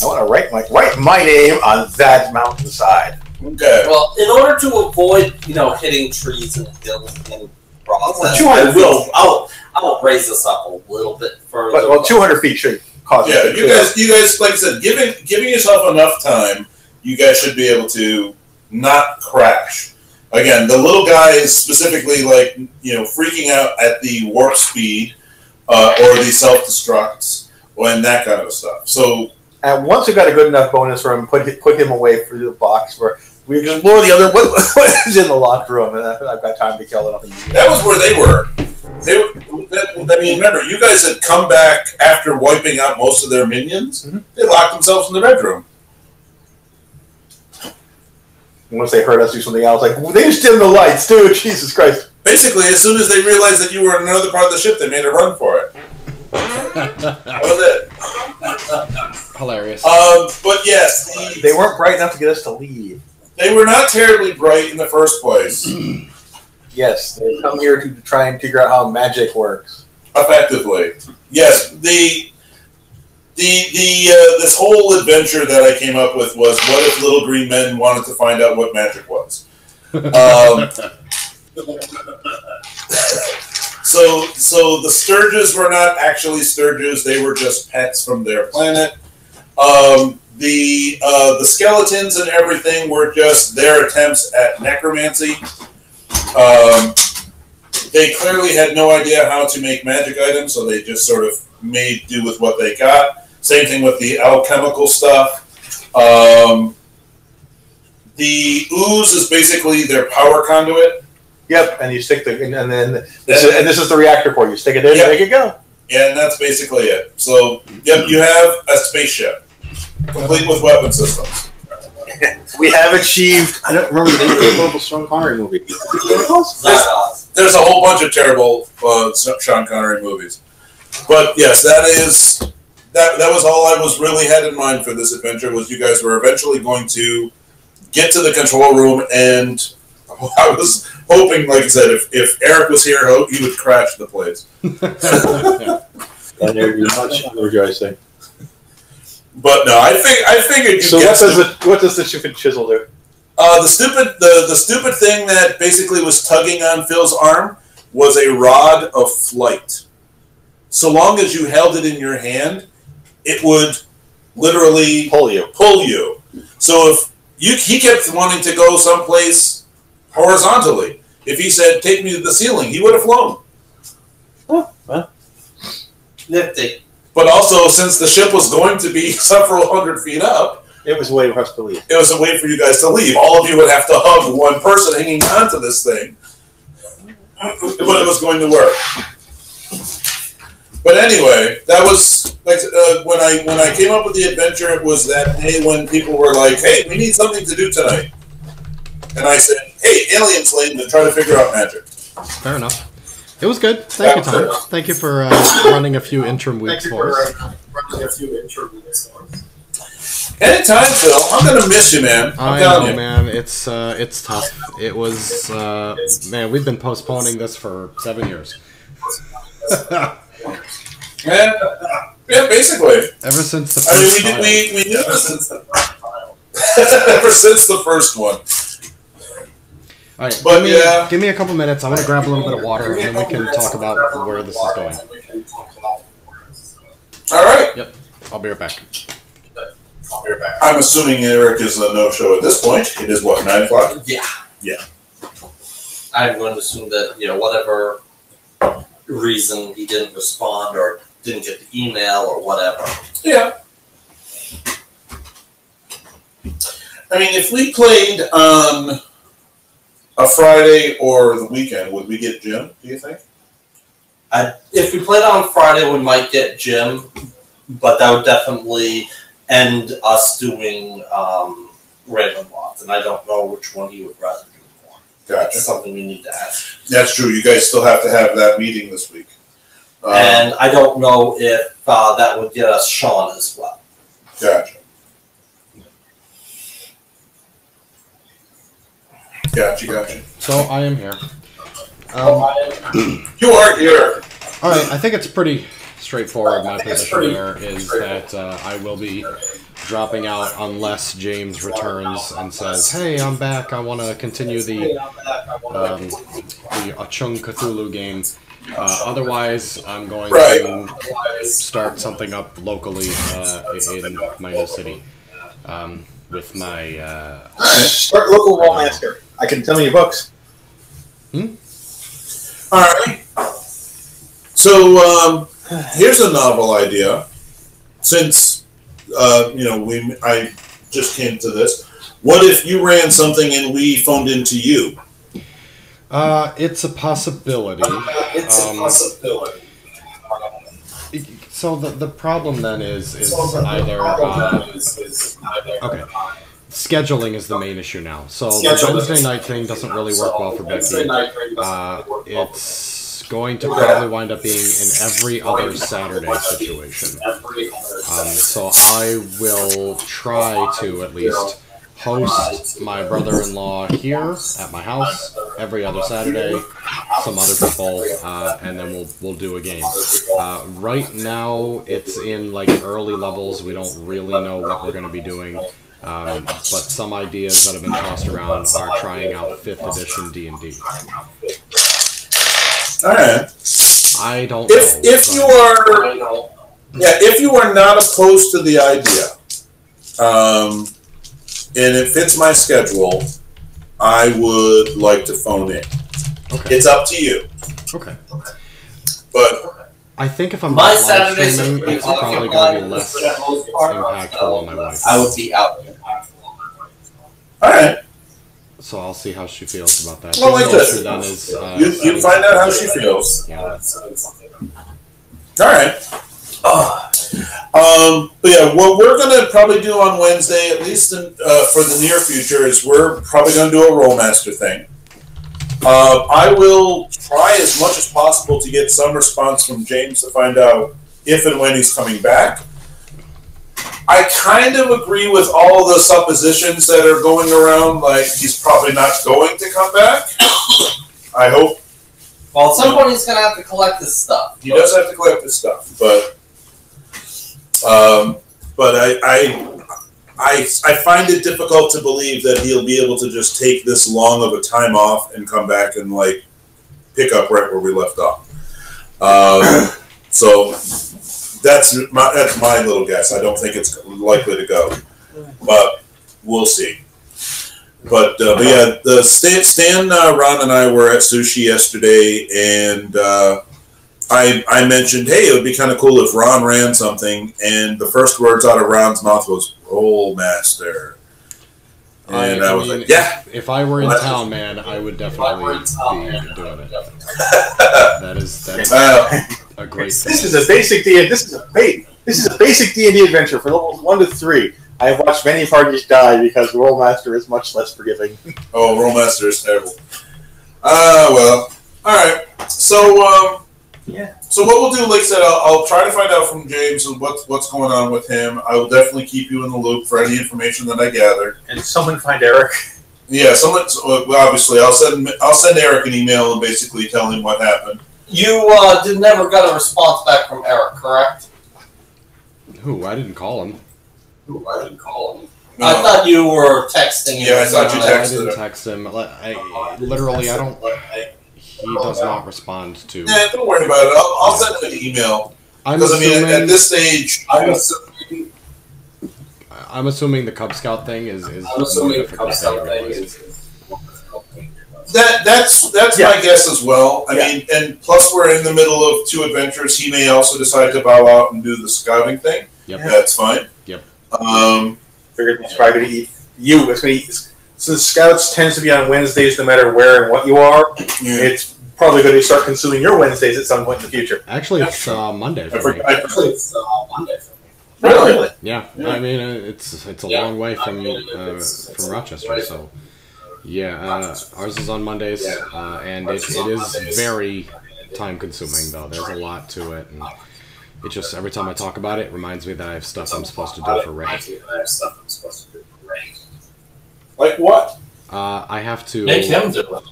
I want to write my name on that mountainside. Okay. Well, in order to avoid, hitting trees and hills and process, I will raise this up a little bit further. But 200 feet should cause. Yeah, you guys, like I said, giving yourself enough time, you guys should be able to not crash. Again, the little guy is specifically like freaking out at the warp speed or the self-destructs and that kind of stuff. So. And once we got a good enough bonus for him, put him away through the box where we just explore the other what is in the locked room, and I've got time to kill it up. That was where they were. Remember, you guys had come back after wiping out most of their minions. Mm-hmm. They locked themselves in the bedroom. And once they heard us do something else, like they just dimmed the lights, dude. Jesus Christ! Basically, as soon as they realized that you were in another part of the ship, they made a run for it. That was it. Hilarious. But yes, they weren't bright enough to get us to leave. They were not terribly bright in the first place. Yes, they come here to try and figure out how magic works. Effectively, yes. This whole adventure that I came up with was, what if little green men wanted to find out what magic was? So the Sturges were not actually Sturges; they were just pets from their planet. The skeletons and everything were just their attempts at necromancy. They clearly had no idea how to make magic items, so they just sort of made do with what they got. Same thing with the alchemical stuff. The ooze is basically their power conduit. Yep, and you stick and then this is the reactor core. You stick it in, and make it go. Yeah, and that's basically it. So, yep, you have a spaceship, complete with weapon systems. We have achieved. I don't remember the name of the Global Sean Connery movie. There's a whole bunch of terrible Sean Connery movies, but yes, that was all I was really had in mind for this adventure. Was you guys were eventually going to get to the control room, and I was hoping, like I said, if Eric was here, he would crash the place. And there'd be much rejoicing. But no, I figured. So what does the stupid chisel do? The stupid thing that basically was tugging on Phil's arm was a rod of flight. So long as you held it in your hand, it would literally pull you. So if he kept wanting to go someplace horizontally. If he said, "Take me to the ceiling," he would have flown. Well. Nifty. But also, since the ship was going to be several hundred feet up, it was a way for us to leave. It was a way for you guys to leave. All of you would have to hug one person hanging onto this thing, but it was going to work. But anyway, that was like when I came up with the adventure. It was that day when people were like, "Hey, we need something to do tonight," and I said, "Hey, alien slaying and try to figure out magic." Fair enough. It was good. Thank you, Tom. Thank you for running a few interim weeks for us. Running a few interim weeks for us. Anytime, Phil. I'm gonna miss you, man. I know, man. It's tough. It was man. We've been postponing this for 7 years. Yeah, basically. Ever since the first we knew this since the first file. Ever since the first one. All right, But give me a couple minutes. I want to grab a little bit of water, and then we can talk about where this is going. All right. Yep, I'll be right back. I'm assuming Eric is a no-show at this point. It is what, 9 o'clock? Yeah. Yeah. I'm going to assume that, whatever reason he didn't respond or didn't get the email or whatever. Yeah. I mean, if we played on a Friday or the weekend, would we get Jim, do you think? If we played on Friday, we might get Jim, but that would definitely end us doing random lots, and I don't know which one he would rather do more. Gotcha. That's something we need to ask. That's true. You guys still have to have that meeting this week. And I don't know if that would get us Sean as well. Gotcha. Gotcha. So I am here. You are here. All right, I think it's pretty straightforward. My position here is that I will be dropping out unless James returns and says, "Hey, I'm back. I want to continue the Achung Cthulhu game." Otherwise, I'm going to start something up locally in my new city with my. Start local wall master. I can tell you books. All right. So here's a novel idea. Since I just came to this. What if you ran something and we phoned into you? It's a possibility. So the problem then is either okay. Scheduling is the main issue now. So the Wednesday night thing doesn't really work well for Becky. It's going to probably wind up being an every other Saturday situation. So I will try to at least host my brother-in-law here at my house every other Saturday, some other people, and then we'll do a game. Right now, it's in like early levels. We don't really know what we're going to be doing, but some ideas that have been tossed around are trying out 5th edition D&D. All right. I don't know. If you are not opposed to the idea, and it fits my schedule, I would like to phone in. Okay. It's up to you. Okay. But I think if I'm My live Saturdays streaming, are it's probably going to be less impactful on my wife. I would be out. all right. So I'll see how she feels about that. Well, like this. Then is, You find out how she feels. Yeah. All right. But yeah, what we're going to probably do on Wednesday, at least for the near future, is we're probably going to do a Rollmaster thing. I will try as much as possible to get some response from James to find out if and when he's coming back. I kind of agree with all the suppositions that are going around, like he's probably not going to come back. I hope. Well, at some point he's going to have to collect his stuff. He does have to collect his stuff, but I find it difficult to believe that he'll be able to just take this long of a time off and come back and like pick up right where we left off. So that's my little guess. I don't think it's likely to go, but we'll see. But yeah, Stan, Ron, and I were at sushi yesterday, and I mentioned, hey, it would be kind of cool if Ron ran something, and the first words out of Ron's mouth was Rollmaster. And I was like, yeah. If I were in town, man, I would definitely be doing it. That is a great thing. This is a basic D&D. This is a basic D&D adventure for levels 1 to 3. I have watched many parties die because Rollmaster is much less forgiving. Oh, Rollmaster is terrible. Well, all right. So, yeah. So what we'll do, like I said, I'll try to find out from James what's going on with him. I will definitely keep you in the loop for any information that I gather. And someone find Eric. Yeah, obviously, I'll send Eric an email and basically tell him what happened. You never got a response back from Eric, correct? Who? I didn't call him. No. I thought you were texting him. Yeah, I thought you I texted didn't him. text him. Literally, I don't. He does not respond to. Yeah, don't worry about it. I'll send him an email. I'm Because, I mean, assuming, at this stage, I'm assuming the Cub Scout thing is I'm assuming the Cub Scout than thing it is. that's my guess as well. I mean, and plus we're in the middle of 2 adventures. He may also decide to bow out and do the scouting thing. Yep. That's fine. Yep. Figured he's probably going to eat you. It's going to eat. Since Scouts tends to be on Wednesdays, no matter where and what you are, it's probably going to start consuming your Wednesdays at some point in the future. Actually, it's Monday for me. Actually, it's Monday for me. Really? Yeah, I mean it's a long way from Rochester, so yeah. Ours is on Mondays, and it is very time consuming though. There's a lot to it, and it just every time I talk about it, reminds me that I have stuff I'm supposed to do for Ray. Like what? I have to Make him do it.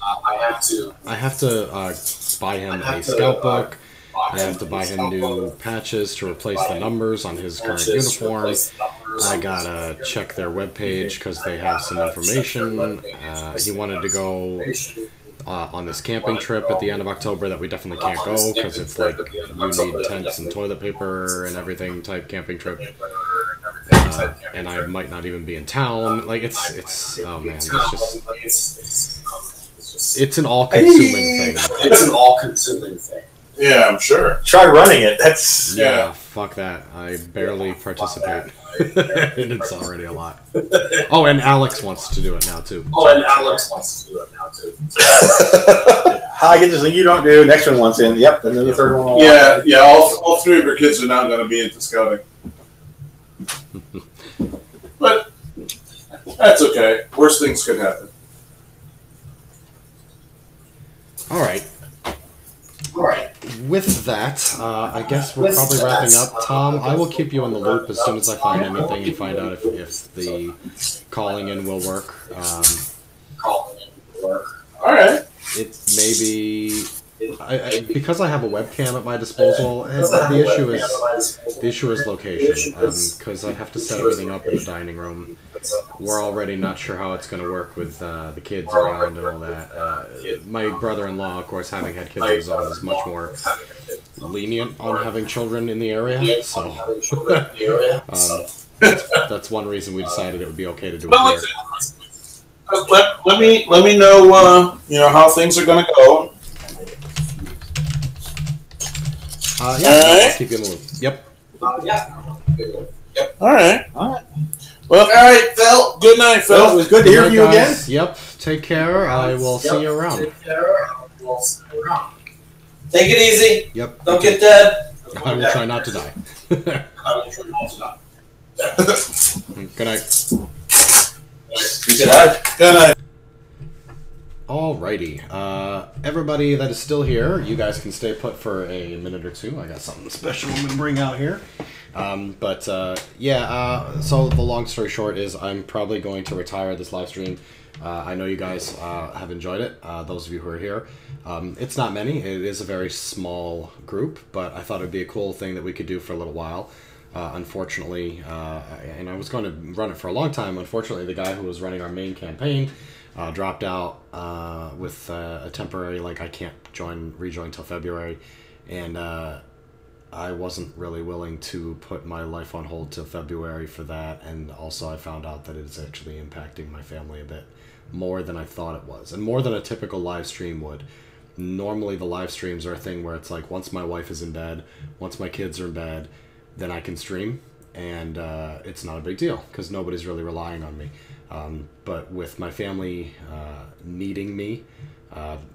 I have to buy him a scout book. I have to buy him new patches to replace the numbers on his current uniform. I gotta check their webpage because they have some information. He wanted to go on this camping trip at the end of October that we definitely can't go because it's like you need tents and toilet paper and everything type camping trip. And I might not even be in town. Like it's oh man, it's an all-consuming thing. It's an all-consuming thing. Yeah, I'm sure. Try running it. That's Yeah, fuck that. I barely participate. And it's already a lot. Oh, and Alex wants to do it now, too. I get this thing you don't do. Next one wants in. Yep, and then the third one. Yeah. All 3 of your kids are now going to be into scouting. But that's okay. Worst things could happen. All right. With that, I guess we're probably wrapping up. Tom, I will keep you in the loop as soon as I find anything and find out if the calling in will work. All right. It may be because I have a webcam at my disposal. The issue is location because I have to set everything up in the dining room. We're already not sure how it's going to work with the kids around and all that. My brother-in-law, of course, having had kids of his own, is much more lenient on having children in the area. So that's one reason we decided it would be okay to do it here. Let me know how things are going to go. I'll keep you in the loop. Yep. All right. Well, All right, Phil. good night, Phil. Well, it was good to hear from you again. Yep. Take care. I will see you around. Take it easy. Yep. Don't get dead. I will try not to die. Good night. Good night. Alrighty. Everybody that is still here, you guys can stay put for a minute or two. I got something special I'm going to bring out here. So the long story short is I'm probably going to retire this live stream. I know you guys have enjoyed it, those of you who are here. It's not many. It is a very small group, but I thought it would be a cool thing that we could do for a little while. Unfortunately, and I was going to run it for a long time. Unfortunately, the guy who was running our main campaign dropped out with a temporary, I can't rejoin till February, and I wasn't really willing to put my life on hold till February for that, and also I found out that it's actually impacting my family a bit more than I thought it was, and more than a typical live stream would. Normally the live streams are a thing where it's like once my wife is in bed, once my kids are in bed, then I can stream, and it's not a big deal because nobody's really relying on me. But with my family needing me,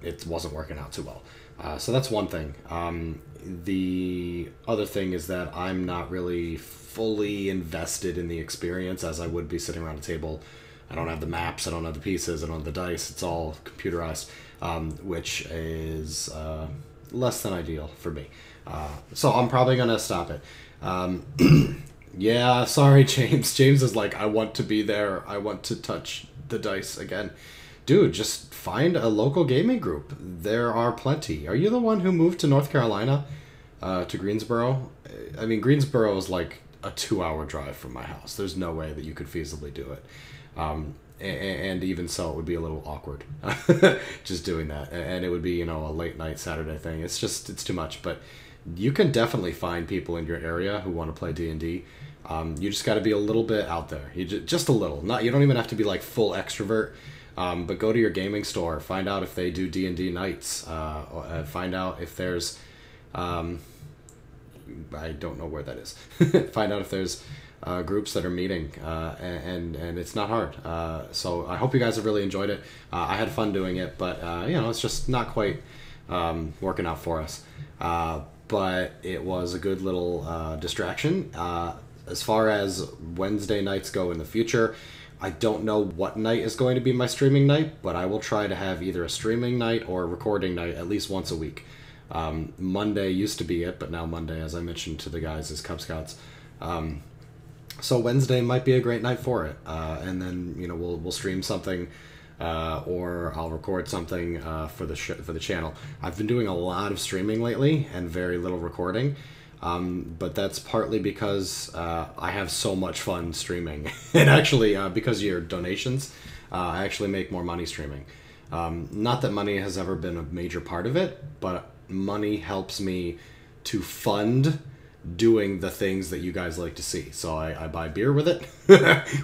it wasn't working out too well. So that's one thing. The other thing is that I'm not really fully invested in the experience as I would be sitting around a table. I don't have the maps, I don't have the pieces, I don't have the dice. It's all computerized, which is less than ideal for me. So I'm probably going to stop it. Yeah, sorry, James. James is like, I want to be there. I want to touch the dice again. Dude, just find a local gaming group. There are plenty. Are you the one who moved to North Carolina, to Greensboro? I mean, Greensboro is like a 2-hour drive from my house. There's no way that you could feasibly do it. And even so, it would be a little awkward just doing that. And it would be, a late night Saturday thing. It's too much. But you can definitely find people in your area who want to play D&D. You just got to be a little bit out there. Just a little. You don't even have to be like full extrovert. But go to your gaming store. Find out if they do D&D nights. Find out if there's... I don't know where that is. Find out if there's groups that are meeting, and it's not hard. So I hope you guys have really enjoyed it. I had fun doing it, but it's just not quite working out for us. But it was a good little distraction. As far as Wednesday nights go in the future, I don't know what night is going to be my streaming night, but I will try to have either a streaming night or a recording night at least once a week. Monday used to be it, but now Monday, as I mentioned to the guys, is Cub Scouts. So Wednesday might be a great night for it, and then we'll stream something, or I'll record something for the channel. I've been doing a lot of streaming lately and very little recording, but that's partly because I have so much fun streaming, and actually because of your donations, I actually make more money streaming. Not that money has ever been a major part of it, but money helps me to fund doing the things that you guys like to see. So I buy beer with it,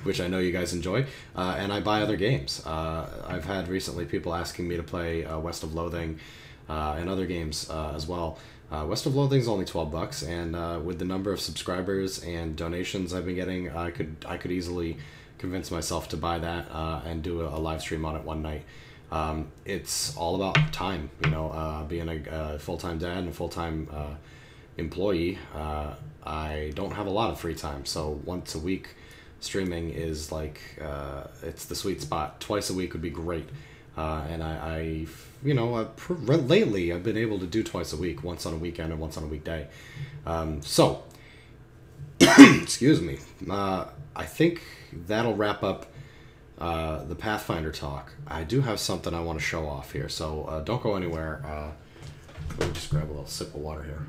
which I know you guys enjoy, and I buy other games. I've had recently people asking me to play West of Loathing and other games as well. West of Loathing is only $12, and with the number of subscribers and donations I've been getting, I could easily convince myself to buy that and do a live stream on it one night. It's all about time, being a full-time dad and a full-time employee. I don't have a lot of free time, so once a week streaming is like it's the sweet spot. Twice a week would be great, and lately I've been able to do twice a week, once on a weekend and once on a weekday. So excuse me, I think that'll wrap up the Pathfinder talk. I do have something I want to show off here, so don't go anywhere. Let me just grab a little sip of water here.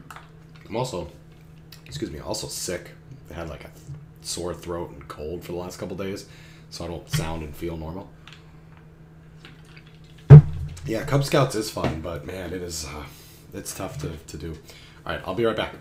I'm also sick. I had like a sore throat and cold for the last couple days, so I don't sound and feel normal. Yeah, Cub Scouts is fun, but man, it's tough to do. All right, I'll be right back.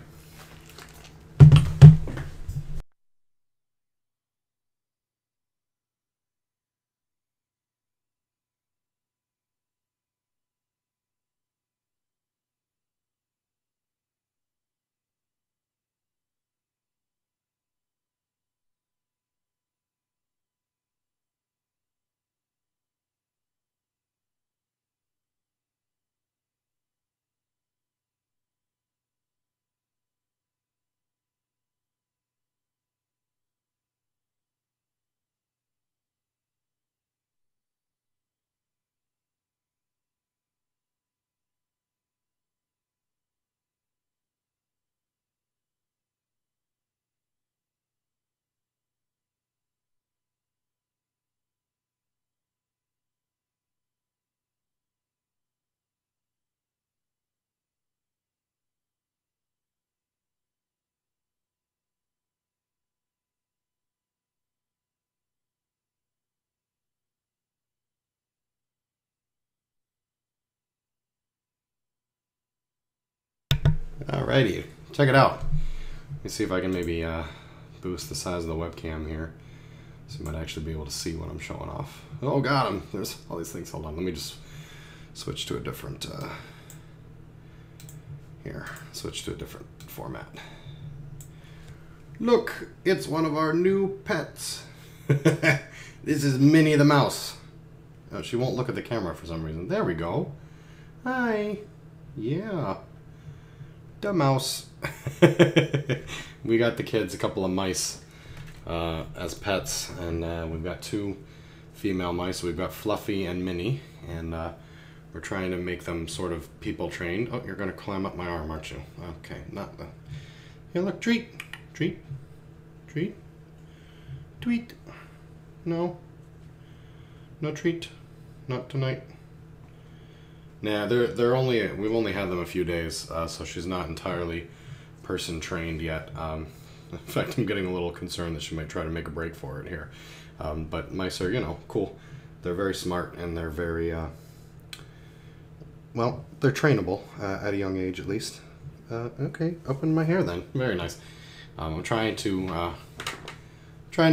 Alrighty, check it out. Let me see if I can maybe boost the size of the webcam here, so you might actually be able to see what I'm showing off. Oh, got him. There's all these things. Hold on, let me just switch to a different switch to a different format. Look, it's one of our new pets. This is Minnie the mouse. Oh, she won't look at the camera for some reason. There we go. Hi. Yeah. The mouse. We got the kids a couple of mice as pets, and we've got 2 female mice. We've got Fluffy and Minnie, and we're trying to make them sort of people trained. Oh, you're going to climb up my arm, aren't you? Okay, not the... Here, look, treat, treat, treat, tweet. No, no treat, not tonight. Nah, we've only had them a few days, so she's not entirely person trained yet. In fact, I'm getting a little concerned that she might try to make a break for it here. But mice are, you know, cool. They're very smart, and they're very, well, they're trainable at a young age, at least. Okay, open my hair then. Very nice. I'm trying to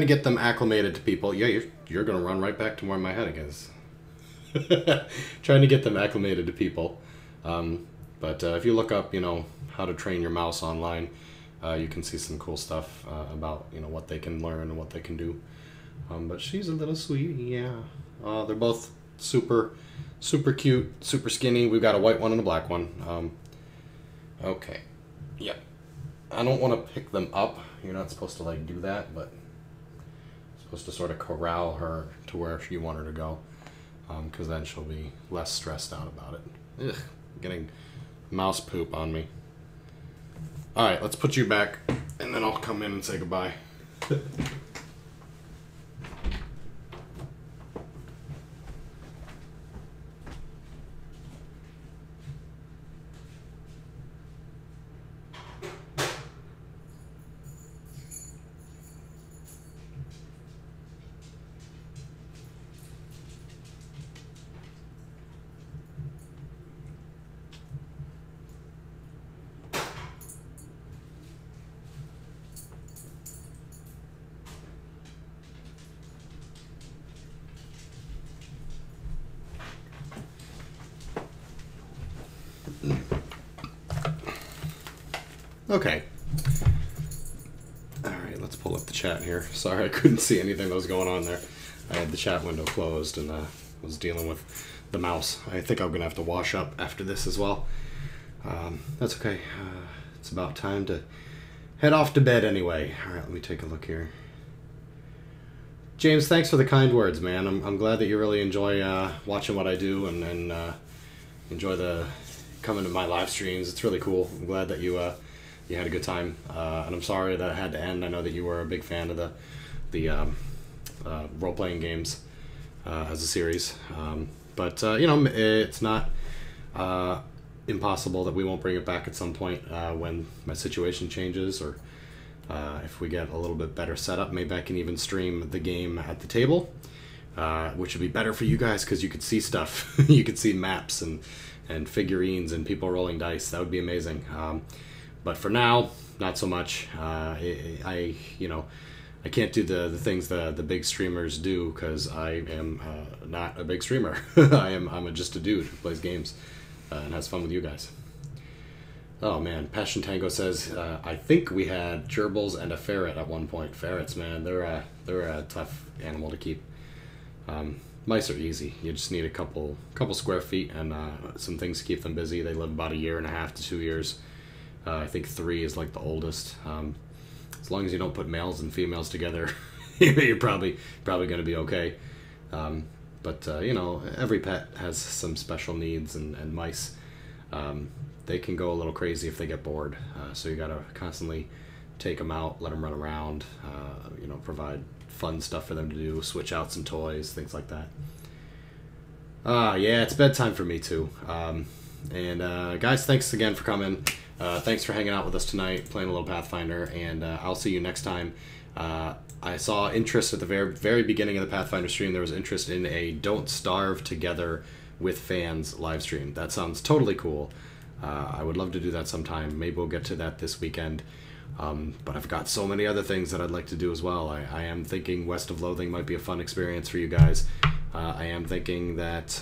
get them acclimated to people. Yeah, you're gonna run right back to where my head is. Trying to get them acclimated to people. But if you look up, you know, how to train your mouse online, you can see some cool stuff about, you know, what they can learn and what they can do. But she's a little sweetie, yeah. They're both super cute, super skinny. We've got a white one and a black one. Okay. Yep. I don't want to pick them up. You're not supposed to, like, do that, but you're supposed to sort of corral her to where you want her to go, because then she'll be less stressed out about it. Ugh, getting mouse poop on me. Alright, let's put you back, and then I'll come in and say goodbye. Okay. Alright, let's pull up the chat here. Sorry, I couldn't see anything that was going on there. I had the chat window closed and was dealing with the mouse. I think I'm going to have to wash up after this as well. That's okay. It's about time to head off to bed anyway. Alright, let me take a look here. James, thanks for the kind words, man. I'm glad that you really enjoy watching what I do and enjoy the coming to my live streams. It's really cool. I'm glad that you had a good time, and I'm sorry that it had to end. I know that you were a big fan of the role-playing games as a series, but you know, it's not impossible that we won't bring it back at some point when my situation changes, or if we get a little bit better setup. Maybe I can even stream the game at the table, which would be better for you guys because you could see stuff. You could see maps and figurines and people rolling dice. That would be amazing. But for now, not so much. I can't do the things the big streamers do because I am not a big streamer. I'm just a dude who plays games and has fun with you guys. Oh man, Passion Tango says I think we had gerbils and a ferret at one point. Ferrets, man, they're a tough animal to keep. Mice are easy. You just need a couple square feet and some things to keep them busy. They live about 1.5 to 2 years. I think 3 is like the oldest. As long as you don't put males and females together, you're probably going to be okay. But you know, every pet has some special needs, and mice, they can go a little crazy if they get bored. So you got to constantly take them out, let them run around, you know, provide fun stuff for them to do, switch out some toys, things like that. Yeah, it's bedtime for me too. And guys, thanks again for coming. Thanks for hanging out with us tonight, playing a little Pathfinder, and I'll see you next time. I saw interest at the very beginning of the Pathfinder stream. There was interest in a Don't Starve Together with Fans live stream. That sounds totally cool. I would love to do that sometime. Maybe we'll get to that this weekend. But I've got so many other things that I'd like to do as well. I am thinking West of Loathing might be a fun experience for you guys. I am thinking that,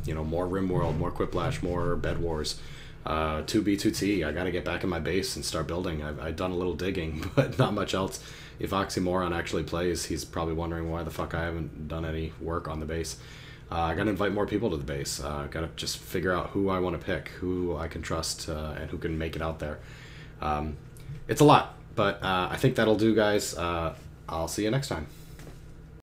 you know, more RimWorld, more Quiplash, more Bed Wars. 2B2T, I gotta get back in my base and start building. I've done a little digging, but not much else. If Oxymoron actually plays, he's probably wondering why the fuck I haven't done any work on the base. I gotta invite more people to the base. Gotta just figure out who I want to pick, who I can trust, and who can make it out there. It's a lot, but I think that'll do, guys. I'll see you next time.